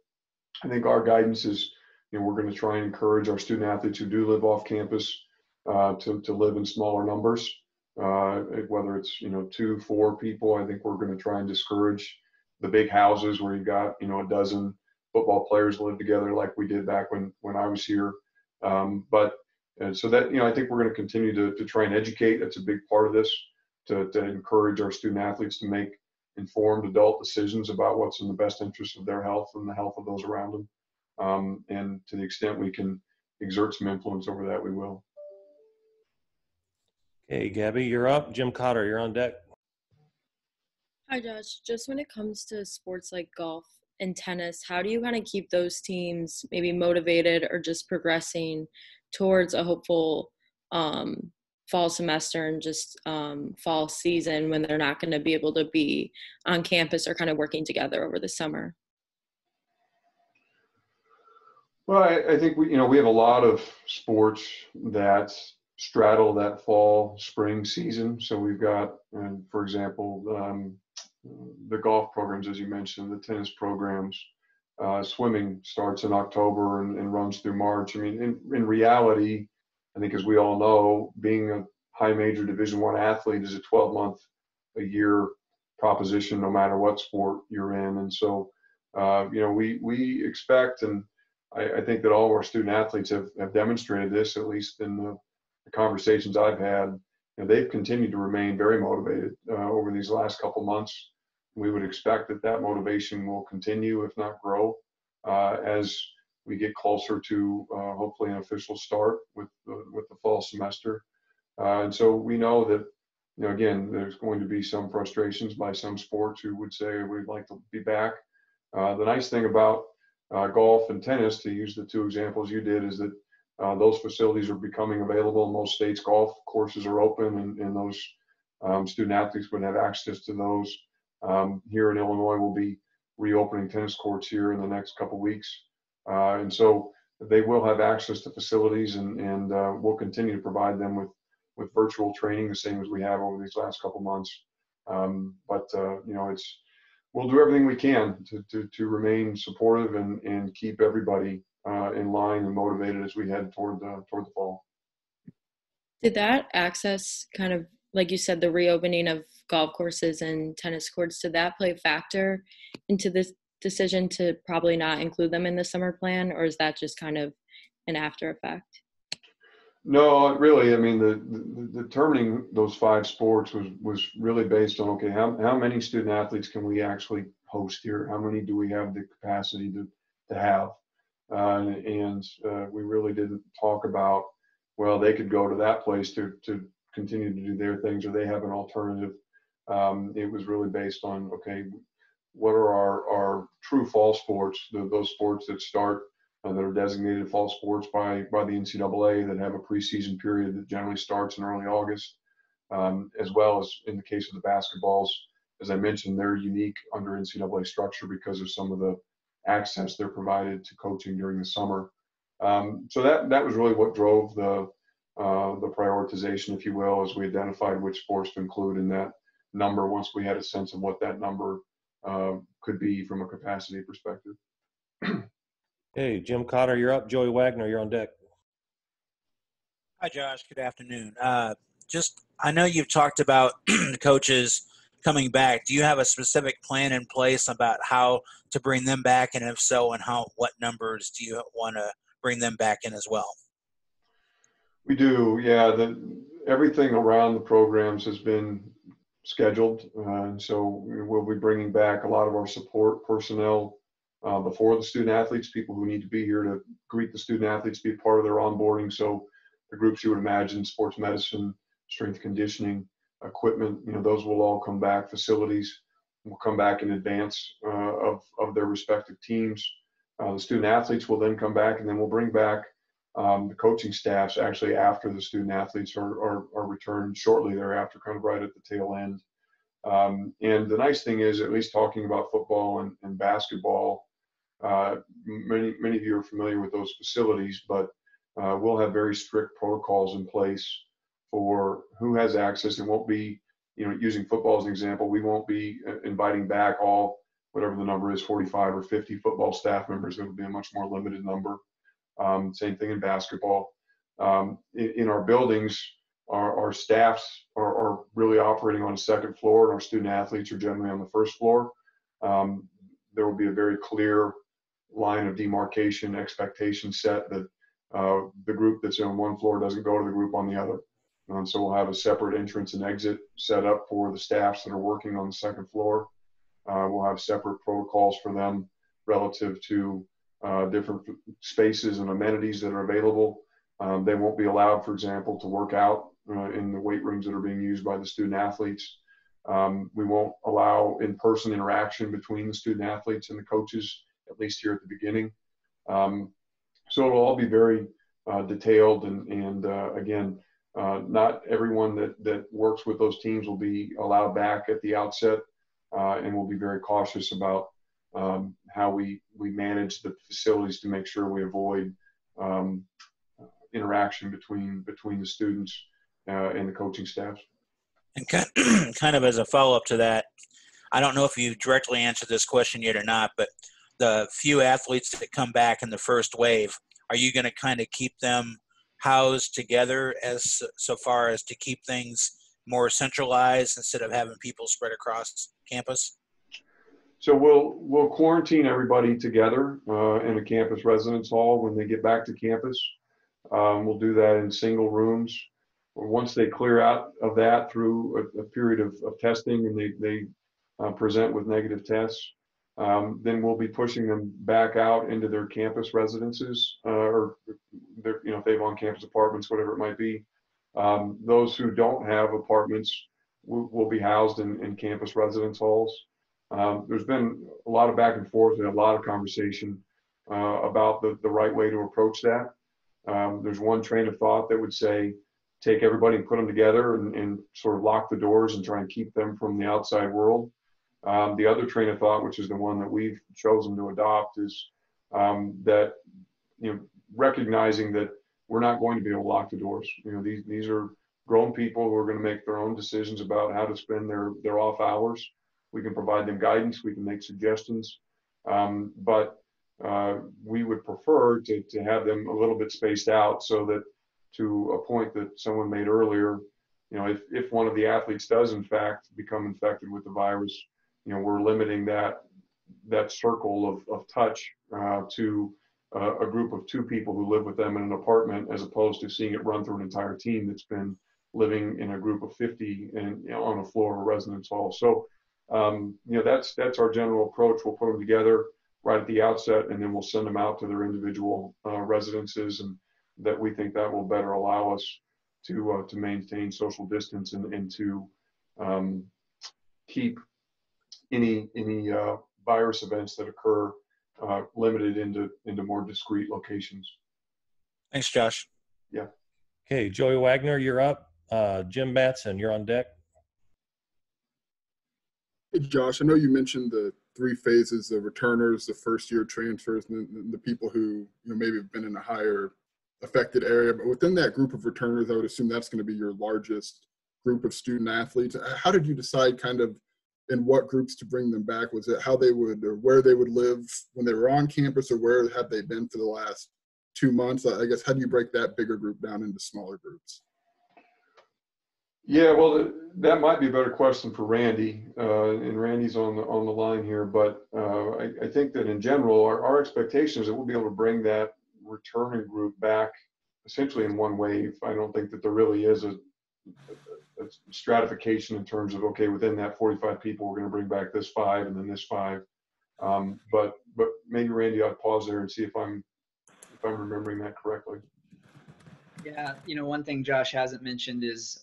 I think our guidance is, we're going to try and encourage our student athletes who do live off campus to live in smaller numbers, whether it's 2, 4 people. I think we're going to try and discourage the big houses where you've got a dozen football players live together like we did back when I was here. So that I think we're going to continue to try and educate. That's a big part of this, to encourage our student athletes to make informed adult decisions about what's in the best interest of their health and the health of those around them. And to the extent we can exert some influence over that, we will.
Okay, Gabby, you're up. Jim Cotter, you're on deck.
Hi, Josh. Just when it comes to sports like golf and tennis, how do you kind of keep those teams maybe motivated or just progressing towards a hopeful fall semester and just fall season when they're not going to be able to be on campus or kind of working together over the summer?
Well, I think we have a lot of sports that straddle that fall spring season. So we've got, for example, the golf programs, as you mentioned, the tennis programs. Swimming starts in October and runs through March. I mean, in reality, I think as we all know, being a high major Division I athlete is a 12-month a year proposition, no matter what sport you're in. And so, we expect, and I think that all of our student athletes have demonstrated this, at least in the conversations I've had. They've continued to remain very motivated over these last couple months. We would expect that motivation will continue, if not grow, as we get closer to hopefully an official start with the fall semester. And so we know that, again, there's going to be some frustrations by some sports who would say we'd like to be back. The nice thing about golf and tennis, to use the two examples you did, is that those facilities are becoming available in most states. Golf courses are open, and those student athletes would have access to those. Here in Illinois, we'll be reopening tennis courts here in the next couple weeks. And so they will have access to facilities, and we'll continue to provide them with virtual training, the same as we have over these last couple months. We'll do everything we can to remain supportive and keep everybody in line and motivated as we head toward the fall.
Did that access kind of, like you said, the reopening of golf courses and tennis courts, did that play a factor into this decision to probably not include them in the summer plan, or is that just kind of an after effect?
No, really. I mean, the determining those 5 sports was really based on, okay, how many student athletes can we actually host here? How many do we have the capacity to have? We really didn't talk about, well, they could go to that place to continue to do their things, or they have an alternative. It was really based on, okay, what are our true fall sports, those sports that start that are designated fall sports by the NCAA, that have a preseason period that generally starts in early August, as well as in the case of the basketballs. As I mentioned, they're unique under NCAA structure because of some of the access they're provided to coaching during the summer. So that was really what drove the prioritization, if you will, as we identified which sports to include in that number once we had a sense of what that number could be from a capacity perspective.
Hey, Jim Cotter, you're up. Joey Wagner, you're on deck.
Hi, Josh. Good afternoon. I know you've talked about the coaches coming back. Do you have a specific plan in place about how to bring them back, and if so, and what numbers do you want to bring them back in as well?
We do, yeah. Everything around the programs has been scheduled, and so we'll be bringing back a lot of our support personnel before the student athletes, people who need to be here to greet the student athletes, be part of their onboarding. So the groups you would imagine, sports medicine, strength conditioning, equipment, those will all come back. Facilities will come back in advance of their respective teams. The student athletes will then come back, and then we'll bring back the coaching staffs actually after the student athletes are returned shortly thereafter, kind of right at the tail end. And the nice thing is, at least talking about football and basketball, many of you are familiar with those facilities, but we'll have very strict protocols in place for who has access. It won't be, using football as an example, we won't be inviting back all, whatever the number is, 45 or 50 football staff members. It will be a much more limited number. Same thing in basketball. In our buildings, our staffs are really operating on the second floor, and our student athletes are generally on the first floor. There will be a very clear line of demarcation, expectation set that the group that's on one floor doesn't go to the group on the other. So we'll have a separate entrance and exit set up for the staffs that are working on the second floor. We'll have separate protocols for them relative to different spaces and amenities that are available. They won't be allowed, for example, to work out in the weight rooms that are being used by the student athletes. We won't allow in-person interaction between the student athletes and the coaches, at least here at the beginning. So it'll all be very detailed, and again, not everyone that works with those teams will be allowed back at the outset, and we'll be very cautious about how we manage the facilities to make sure we avoid interaction between the students and the coaching staffs.
And kind of as a follow-up to that, I don't know if you directly answered this question yet or not, but the few athletes that come back in the first wave, are you going to kind of keep them housed together as so far as to keep things more centralized instead of having people spread across campus?
So we'll quarantine everybody together in a campus residence hall when they get back to campus. We'll do that in single rooms. Once they clear out of that through a period of testing and they present with negative tests, then we'll be pushing them back out into their campus residences or their, if they have on-campus apartments, whatever it might be. Those who don't have apartments will be housed in campus residence halls. There's been a lot of back and forth and a lot of conversation about the right way to approach that. There's one train of thought that would say, take everybody and put them together and sort of lock the doors and try and keep them from the outside world. The other train of thought, which is the one that we've chosen to adopt, is that, recognizing that we're not going to be able to lock the doors. These are grown people who are going to make their own decisions about how to spend their off hours. We can provide them guidance. We can make suggestions. But we would prefer to have them a little bit spaced out so that, to a point that someone made earlier, if one of the athletes does in fact become infected with the virus, we're limiting that circle of touch to a group of 2 people who live with them in an apartment, as opposed to seeing it run through an entire team that's been living in a group of 50 and on a floor of a residence hall. So that's our general approach. We'll put them together right at the outset, and then we'll send them out to their individual residences, and that we think that will better allow us to maintain social distance and to keep any virus events that occur limited into more discrete locations.
Thanks, Josh.
Yeah.
Okay, Joey Wagner, you're up. Jim Batson, you're on deck.
Hey, Josh, I know you mentioned the 3 phases: the returners, the first-year transfers, and the people who maybe have been in a higher affected area. But within that group of returners, I would assume that's going to be your largest group of student athletes. How did you decide kind of in what groups to bring them back? Was it how they would, or where they would live when they were on campus, or where have they been for the last 2 months? I guess, how do you break that bigger group down into smaller groups?
Yeah, well, that might be a better question for Randy, and Randy's on the line here. But I think that in general, our expectation is that we'll be able to bring that returning group back essentially in one wave. I don't think that there really is a stratification in terms of, okay, within that 45 people, we're going to bring back this 5 and then this 5. But maybe Randy, I'd pause there and see if I'm remembering that correctly.
Yeah, one thing Josh hasn't mentioned is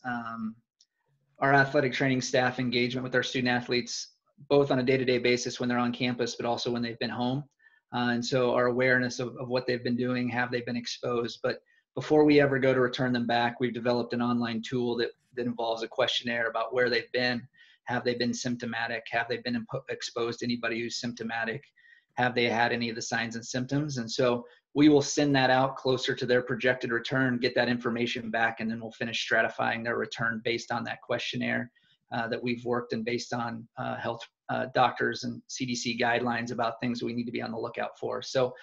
our athletic training staff engagement with our student athletes, both on a day-to-day basis when they're on campus, but also when they've been home. And so our awareness of what they've been doing, have they been exposed? But before we ever go to return them back, we've developed an online tool that involves a questionnaire about where they've been. Have they been symptomatic? Have they been exposed to anybody who's symptomatic? Have they had any of the signs and symptoms? And so we will send that out closer to their projected return, get that information back, and then we'll finish stratifying their return based on that questionnaire that we've worked and based on health doctors and CDC guidelines about things we need to be on the lookout for. So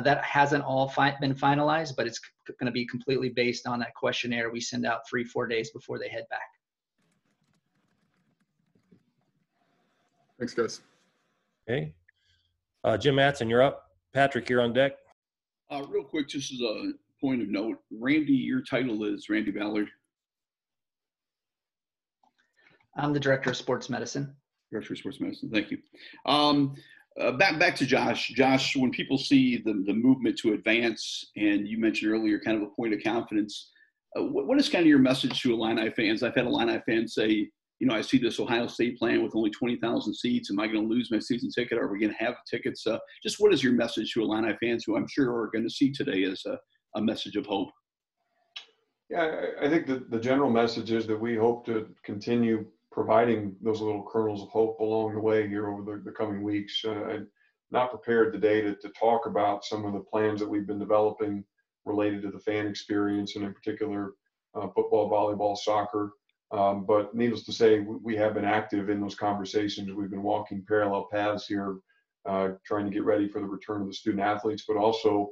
that hasn't all been finalized, but it's going to be completely based on that questionnaire we send out 3-4 days before they head back.
Thanks, guys.
Okay. Jim Matson, you're up. Patrick, you're on deck.
Real quick, just as a point of note, Randy, your title is Randy Ballard.
I'm the Director of Sports Medicine.
Director of Sports Medicine, thank you. Back to Josh. Josh, when people see the movement to advance, and you mentioned earlier kind of a point of confidence, what is kind of your message to Illini fans? I've had Illini fans say, I see this Ohio State plan with only 20,000 seats. Am I going to lose my season ticket? Are we going to have tickets? Just what is your message to Illini fans who I'm sure are going to see today as a message of hope?
Yeah, I think that the general message is that we hope to continue providing those little kernels of hope along the way here over the coming weeks. I'm not prepared today to talk about some of the plans that we've been developing related to the fan experience, and in particular football, volleyball, soccer. But needless to say, we have been active in those conversations. We've been walking parallel paths here, trying to get ready for the return of the student athletes, but also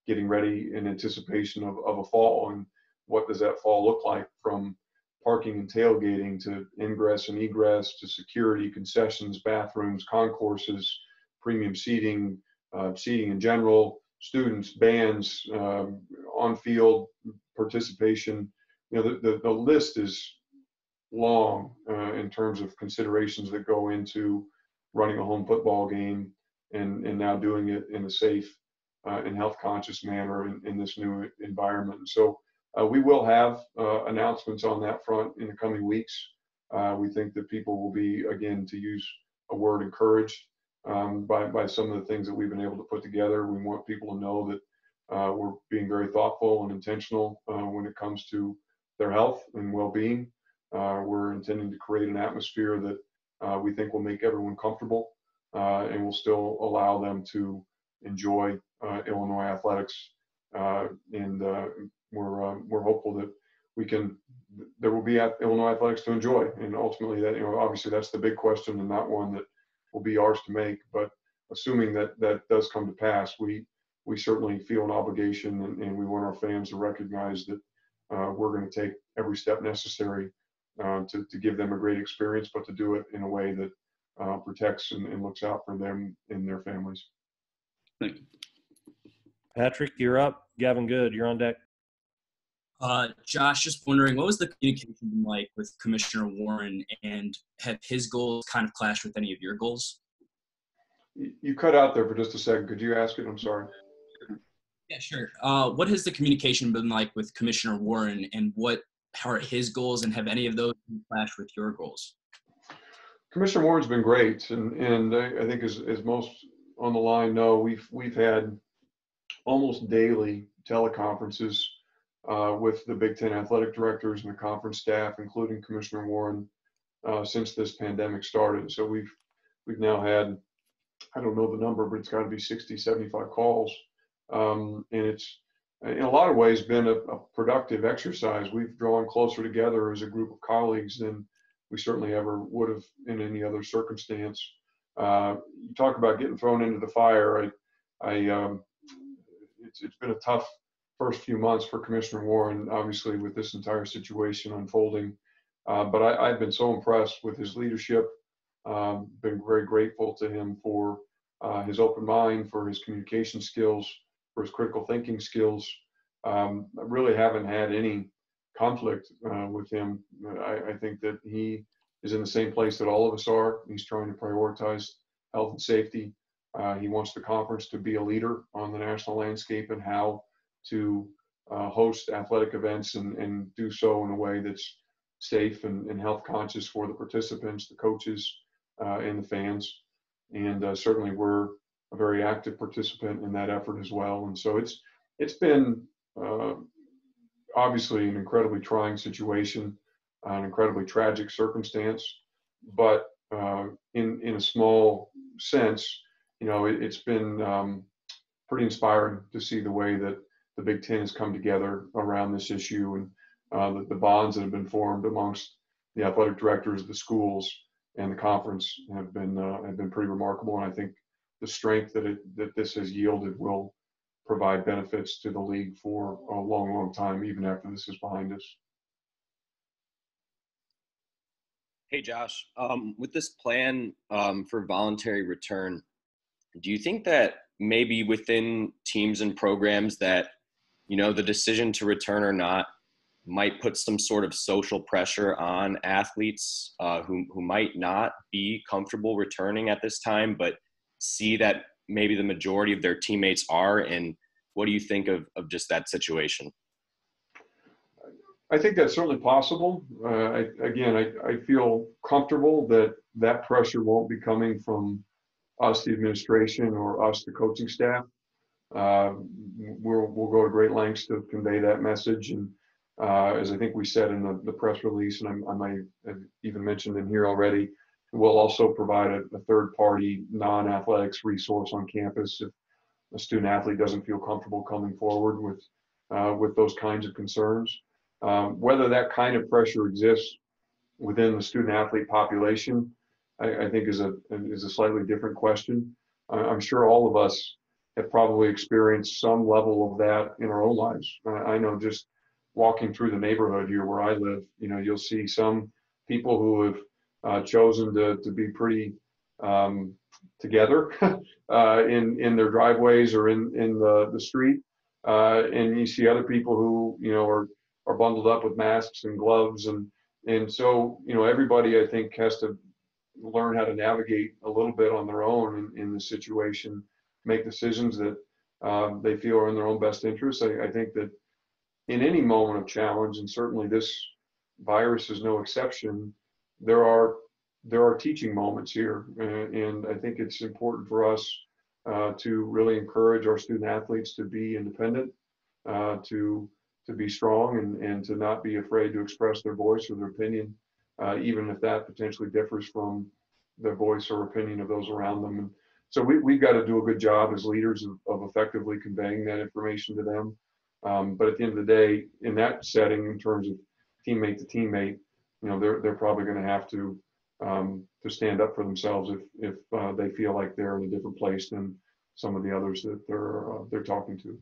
getting ready in anticipation of a fall. And what does that fall look like, from parking and tailgating to ingress and egress to security, concessions, bathrooms, concourses, premium seating, seating in general, students, bands, on-field participation. You know, the list is long in terms of considerations that go into running a home football game and now doing it in a safe and health conscious manner in this new environment. So we will have announcements on that front in the coming weeks. We think that people will be, again, to use a word, encouraged by some of the things that we've been able to put together. We want people to know that we're being very thoughtful and intentional when it comes to their health and well-being. We're intending to create an atmosphere that we think will make everyone comfortable and will still allow them to enjoy Illinois athletics. And we're hopeful that there will be Illinois athletics to enjoy. And ultimately, that, you know, obviously that's the big question and not one that will be ours to make. But assuming that that does come to pass, we certainly feel an obligation, and we want our fans to recognize that we're going to take every step necessary to give them a great experience, but to do it in a way that protects and looks out for them and their families.
Thank you.
Patrick, you're up. Gavin Good, you're on deck.
Josh, just wondering, what was the communication like with Commissioner Warren, and have his goals kind of clashed with any of your goals?
You cut out there for just a second. Could you ask it? I'm sorry.
Yeah, sure. What has the communication been like with Commissioner Warren, and what are his goals, and have any of those clashed with your goals?
Commissioner Warren's been great, and I think as most on the line know, we've had almost daily teleconferences with the Big Ten athletic directors and the conference staff, including Commissioner Warren, since this pandemic started. So we've now had, I don't know the number, but it's got to be 60, 75 calls. And it's in a lot of ways been a productive exercise. We've drawn closer together as a group of colleagues than we certainly ever would have in any other circumstance. You talk about getting thrown into the fire. It's been a tough first few months for Commissioner Warren, obviously, with this entire situation unfolding. But I've been so impressed with his leadership, been very grateful to him for his open mind, for his communication skills, for his critical thinking skills. I really haven't had any conflict with him. I think that he is in the same place that all of us are. He's trying to prioritize health and safety. He wants the conference to be a leader on the national landscape and how to host athletic events and do so in a way that's safe and health conscious for the participants, the coaches, and the fans. And certainly we're a very active participant in that effort as well. And so it's been obviously an incredibly trying situation, an incredibly tragic circumstance, but in a small sense, you know, it's been pretty inspiring to see the way that the Big Ten has come together around this issue, and the bonds that have been formed amongst the athletic directors of the schools and the conference have been pretty remarkable. And I think the strength that this has yielded will provide benefits to the league for a long, long time, even after this is behind us.
Hey, Josh, with this plan for voluntary return, do you think that maybe within teams and programs that, you know, the decision to return or not might put some sort of social pressure on athletes who might not be comfortable returning at this time, but see that maybe the majority of their teammates are? And what do you think of just that situation?
I think that's certainly possible. I feel comfortable that that pressure won't be coming from us, the administration, or us, the coaching staff. We'll go to great lengths to convey that message. And as I think we said in the press release, and I might have even mentioned in here already, we'll also provide a third-party non-athletics resource on campus if a student athlete doesn't feel comfortable coming forward with those kinds of concerns. Whether that kind of pressure exists within the student athlete population, I think is a slightly different question. I'm sure all of us have probably experienced some level of that in our own lives. I know just walking through the neighborhood here where I live, you'll see some people who have chosen to be pretty together in their driveways or in the street, and you see other people who are bundled up with masks and gloves, and so everybody, I think, has to learn how to navigate a little bit on their own in the situation, make decisions that they feel are in their own best interest. I think that in any moment of challenge, and certainly this virus is no exception, there are teaching moments here, and I think it's important for us to really encourage our student athletes to be independent, to be strong, and to not be afraid to express their voice or their opinion, even if that potentially differs from the voice or opinion of those around them. And so we've got to do a good job as leaders of effectively conveying that information to them. But at the end of the day, in that setting, in terms of teammate to teammate, they're probably going to have to stand up for themselves if they feel like they're in a different place than some of the others that they're talking to.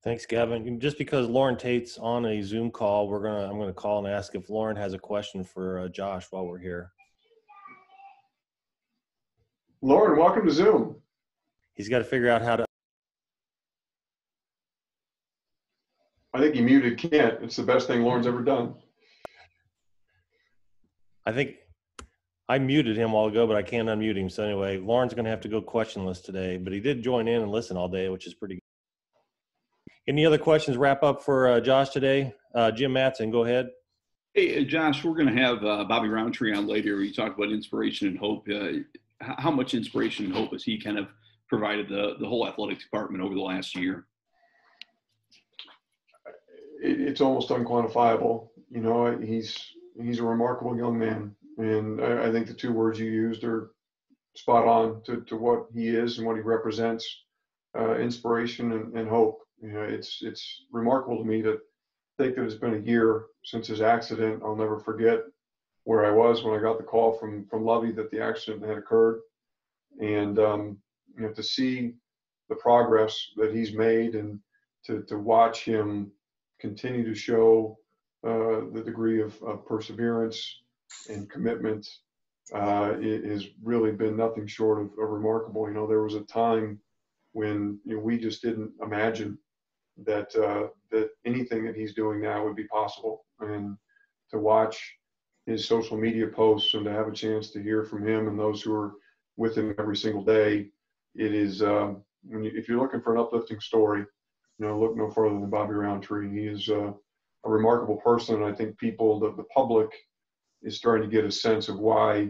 Thanks, Gavin. Just because Lauren Tate's on a Zoom call, I'm gonna call and ask if Lauren has a question for Josh while we're here.
Lauren, welcome to Zoom.
He's got to figure out how to.
I think he muted Kent. It's the best thing Lauren's ever done.
I think I muted him a while ago, but I can't unmute him. So anyway, Lauren's going to have to go questionless today, but he did join in and listen all day, which is pretty good. Any other questions wrap up for Josh today? Jim Matson, go ahead.
Hey, Josh, we're going to have Bobby Roundtree on later. You talked about inspiration and hope. How much inspiration and hope has he kind of provided the whole athletic department over the last year?
It's almost unquantifiable. He's a remarkable young man, and I think the two words you used are spot on to what he is and what he represents: inspiration and hope. It's remarkable to me to think that it's been a year since his accident. I'll never forget where I was when I got the call from Lovey that the accident had occurred, and to see the progress that he's made, and to watch him continue to show the degree of perseverance and commitment has really been nothing short of remarkable. There was a time when we just didn't imagine that anything that he's doing now would be possible. And to watch his social media posts and to have a chance to hear from him and those who are with him every single day, it is, if you're looking for an uplifting story, look no further than Bobby Roundtree. He is a remarkable person, and I think the public is starting to get a sense of why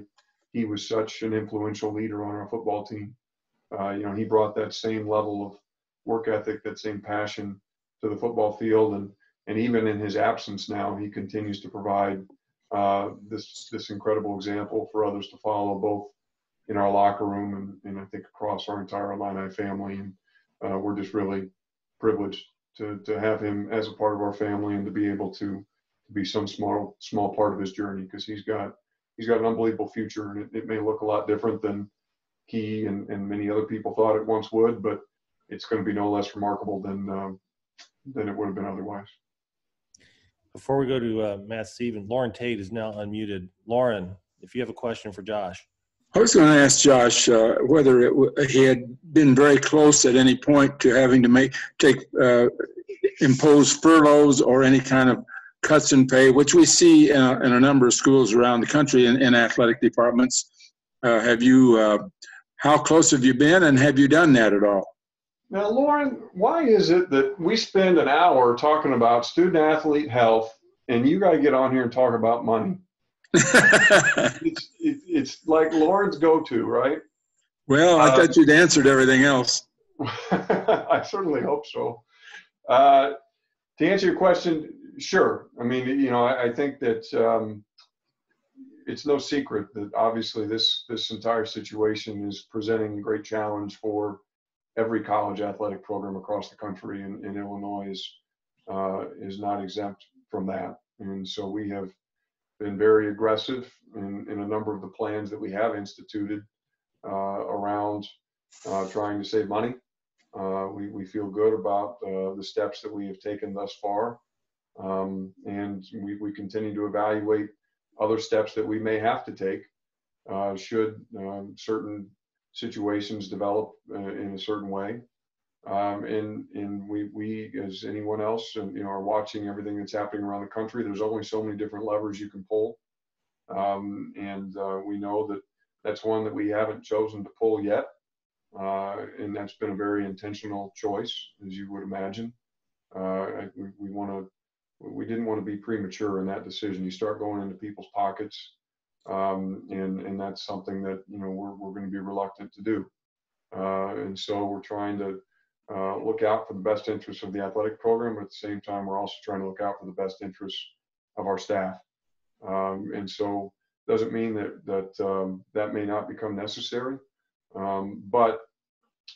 he was such an influential leader on our football team. He brought that same level of work ethic, that same passion to the football field, and even in his absence now, he continues to provide this incredible example for others to follow, both in our locker room and I think across our entire Illini family. And we're just really privileged to have him as a part of our family, and to be able to be some small part of his journey, because he's got an unbelievable future, and it may look a lot different than he and many other people thought it once would, but it's going to be no less remarkable than it would have been otherwise.
Before we go to Matt Stevens, Lauren Tate is now unmuted. Lauren, if you have a question for Josh.
I was going to ask Josh whether he had been very close at any point to having to impose furloughs or any kind of cuts in pay, which we see in a number of schools around the country in athletic departments. How close have you been, and have you done that at all?
Now, Lauren, why is it that we spend an hour talking about student athlete health, and you got to get on here and talk about money? It's like Lauren's go-to, right?
Well, I thought you'd answered everything else.
I certainly hope so. To answer your question, sure. I mean, I think that it's no secret that obviously this entire situation is presenting a great challenge for every college athletic program across the country, and Illinois is not exempt from that. And so we have been very aggressive in a number of the plans that we have instituted around trying to save money. We feel good about the steps that we have taken thus far. And we continue to evaluate other steps that we may have to take should certain situations develop in a certain way. And we, as anyone else, are watching everything that's happening around the country. There's only so many different levers you can pull. And we know that that's one that we haven't chosen to pull yet. And that's been a very intentional choice, as you would imagine. We didn't want to be premature in that decision. You start going into people's pockets, and that's something that we're going to be reluctant to do. And so we're trying to look out for the best interests of the athletic program, but at the same time, we're also trying to look out for the best interests of our staff. And so doesn't mean that may not become necessary, but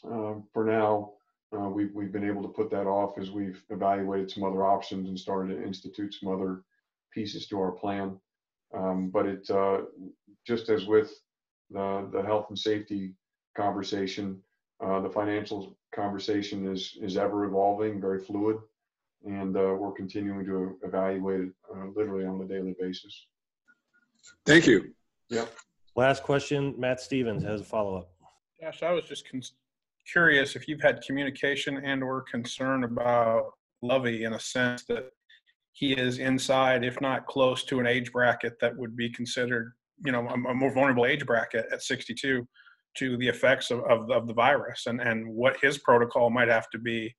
for now, we've been able to put that off as we've evaluated some other options and started to institute some other pieces to our plan. But it just as with the health and safety conversation, the financial conversation is ever evolving, very fluid, and we're continuing to evaluate it literally on a daily basis.
Thank you.
Yep.
Last question, Matt Stevens has a follow-up.
Josh, I was just curious if you've had communication and or concern about Lovey in a sense that he is inside, if not close to an age bracket that would be considered, a more vulnerable age bracket at 62 to the effects of the virus, and what his protocol might have to be,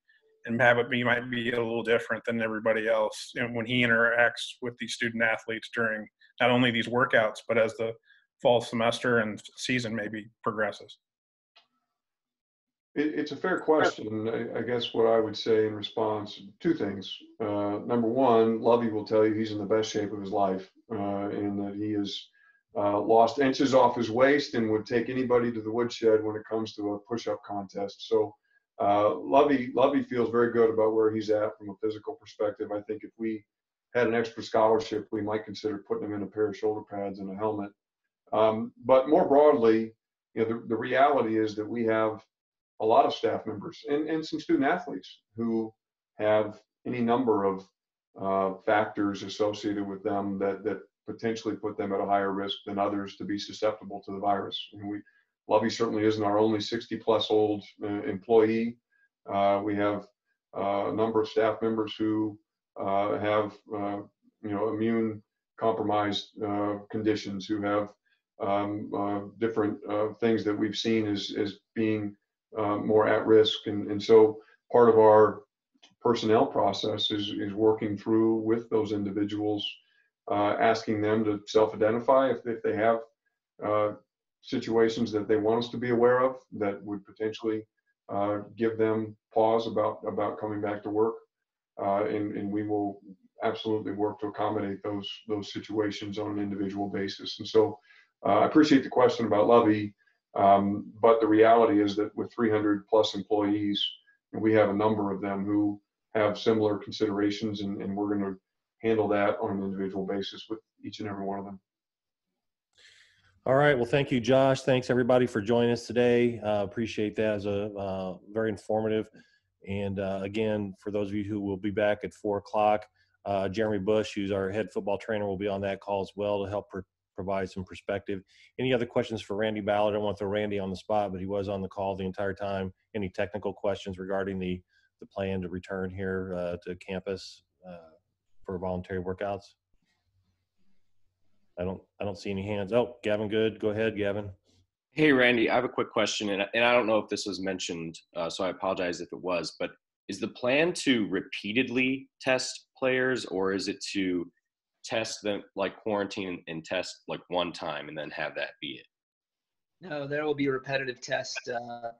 and might be a little different than everybody else when he interacts with these student athletes during not only these workouts, but as the fall semester and season maybe progresses.
It's a fair question. I guess what I would say in response, two things. Number one, Lovey will tell you he's in the best shape of his life, and that he has lost inches off his waist and would take anybody to the woodshed when it comes to a push-up contest. So Lovey feels very good about where he's at from a physical perspective. I think if we had an extra scholarship, we might consider putting him in a pair of shoulder pads and a helmet. But more broadly, the reality is that we have a lot of staff members and some student athletes who have any number of factors associated with them that potentially put them at a higher risk than others to be susceptible to the virus. And Lovey certainly isn't our only 60-plus old employee. We have a number of staff members who have immune compromised conditions, who have different things that we've seen as being more at risk. And so part of our personnel process is working through with those individuals, asking them to self-identify if they have situations that they want us to be aware of that would potentially give them pause about coming back to work. And we will absolutely work to accommodate those situations on an individual basis. And so I appreciate the question about Lovey. But the reality is that with 300 plus employees, we have a number of them who have similar considerations, and we're going to handle that on an individual basis with each and every one of them.
All right. Well, thank you, Josh. Thanks everybody for joining us today. Appreciate that. As a very informative. And again, for those of you who will be back at 4:00, Jeremy Bush, who's our head football trainer, will be on that call as well to help provide some perspective. Any other questions for Randy Ballard? I don't want to throw Randy on the spot, but he was on the call the entire time. Any technical questions regarding the plan to return here to campus for voluntary workouts? I don't see any hands. Oh, Gavin Good. Go ahead, Gavin.
Hey, Randy, I have a quick question, and I don't know if this was mentioned, so I apologize if it was, but is the plan to repeatedly test players, or is it to test them, like quarantine and test like one time and then have that be it?
No, there will be a repetitive test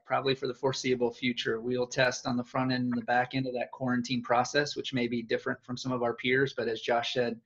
probably for the foreseeable future. We'll test on the front end and the back end of that quarantine process, which may be different from some of our peers. But as Josh said,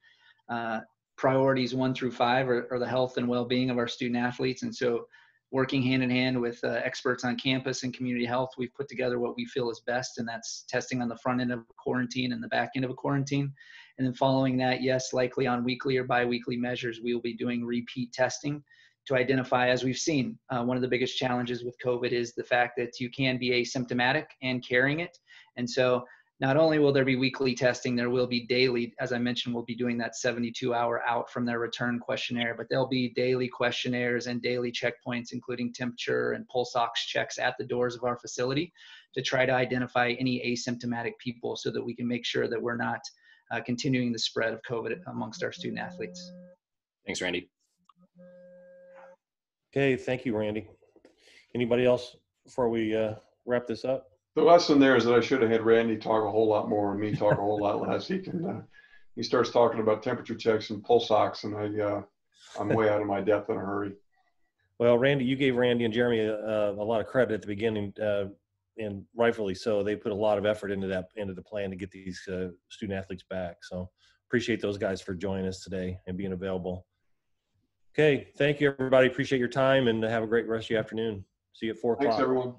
priorities 1 through 5 are the health and well-being of our student athletes. And so working hand in hand with experts on campus and community health, we've put together what we feel is best, and that's testing on the front end of a quarantine and the back end of a quarantine. And then following that, yes, likely on weekly or biweekly measures, we will be doing repeat testing to identify, as we've seen, one of the biggest challenges with COVID is the fact that you can be asymptomatic and carrying it. And so not only will there be weekly testing, there will be daily, as I mentioned, we'll be doing that 72-hour out from their return questionnaire, but there'll be daily questionnaires and daily checkpoints, including temperature and pulse ox checks at the doors of our facility to try to identify any asymptomatic people so that we can make sure that we're not continuing the spread of COVID amongst our student athletes.
Thanks, Randy.
Okay, thank you, Randy. Anybody else before we wrap this up?
The lesson there is that I should have had Randy talk a whole lot more and me talk a whole lot less. He starts talking about temperature checks and pulse ox, and I'm way out of my depth in a hurry.
Well, Randy, you gave Randy and Jeremy a lot of credit at the beginning, and rightfully so. They put a lot of effort into the plan to get these student athletes back. So appreciate those guys for joining us today and being available. Okay, thank you, everybody. Appreciate your time, and have a great rest of your afternoon. See you at 4 o'clock.
Thanks, everyone.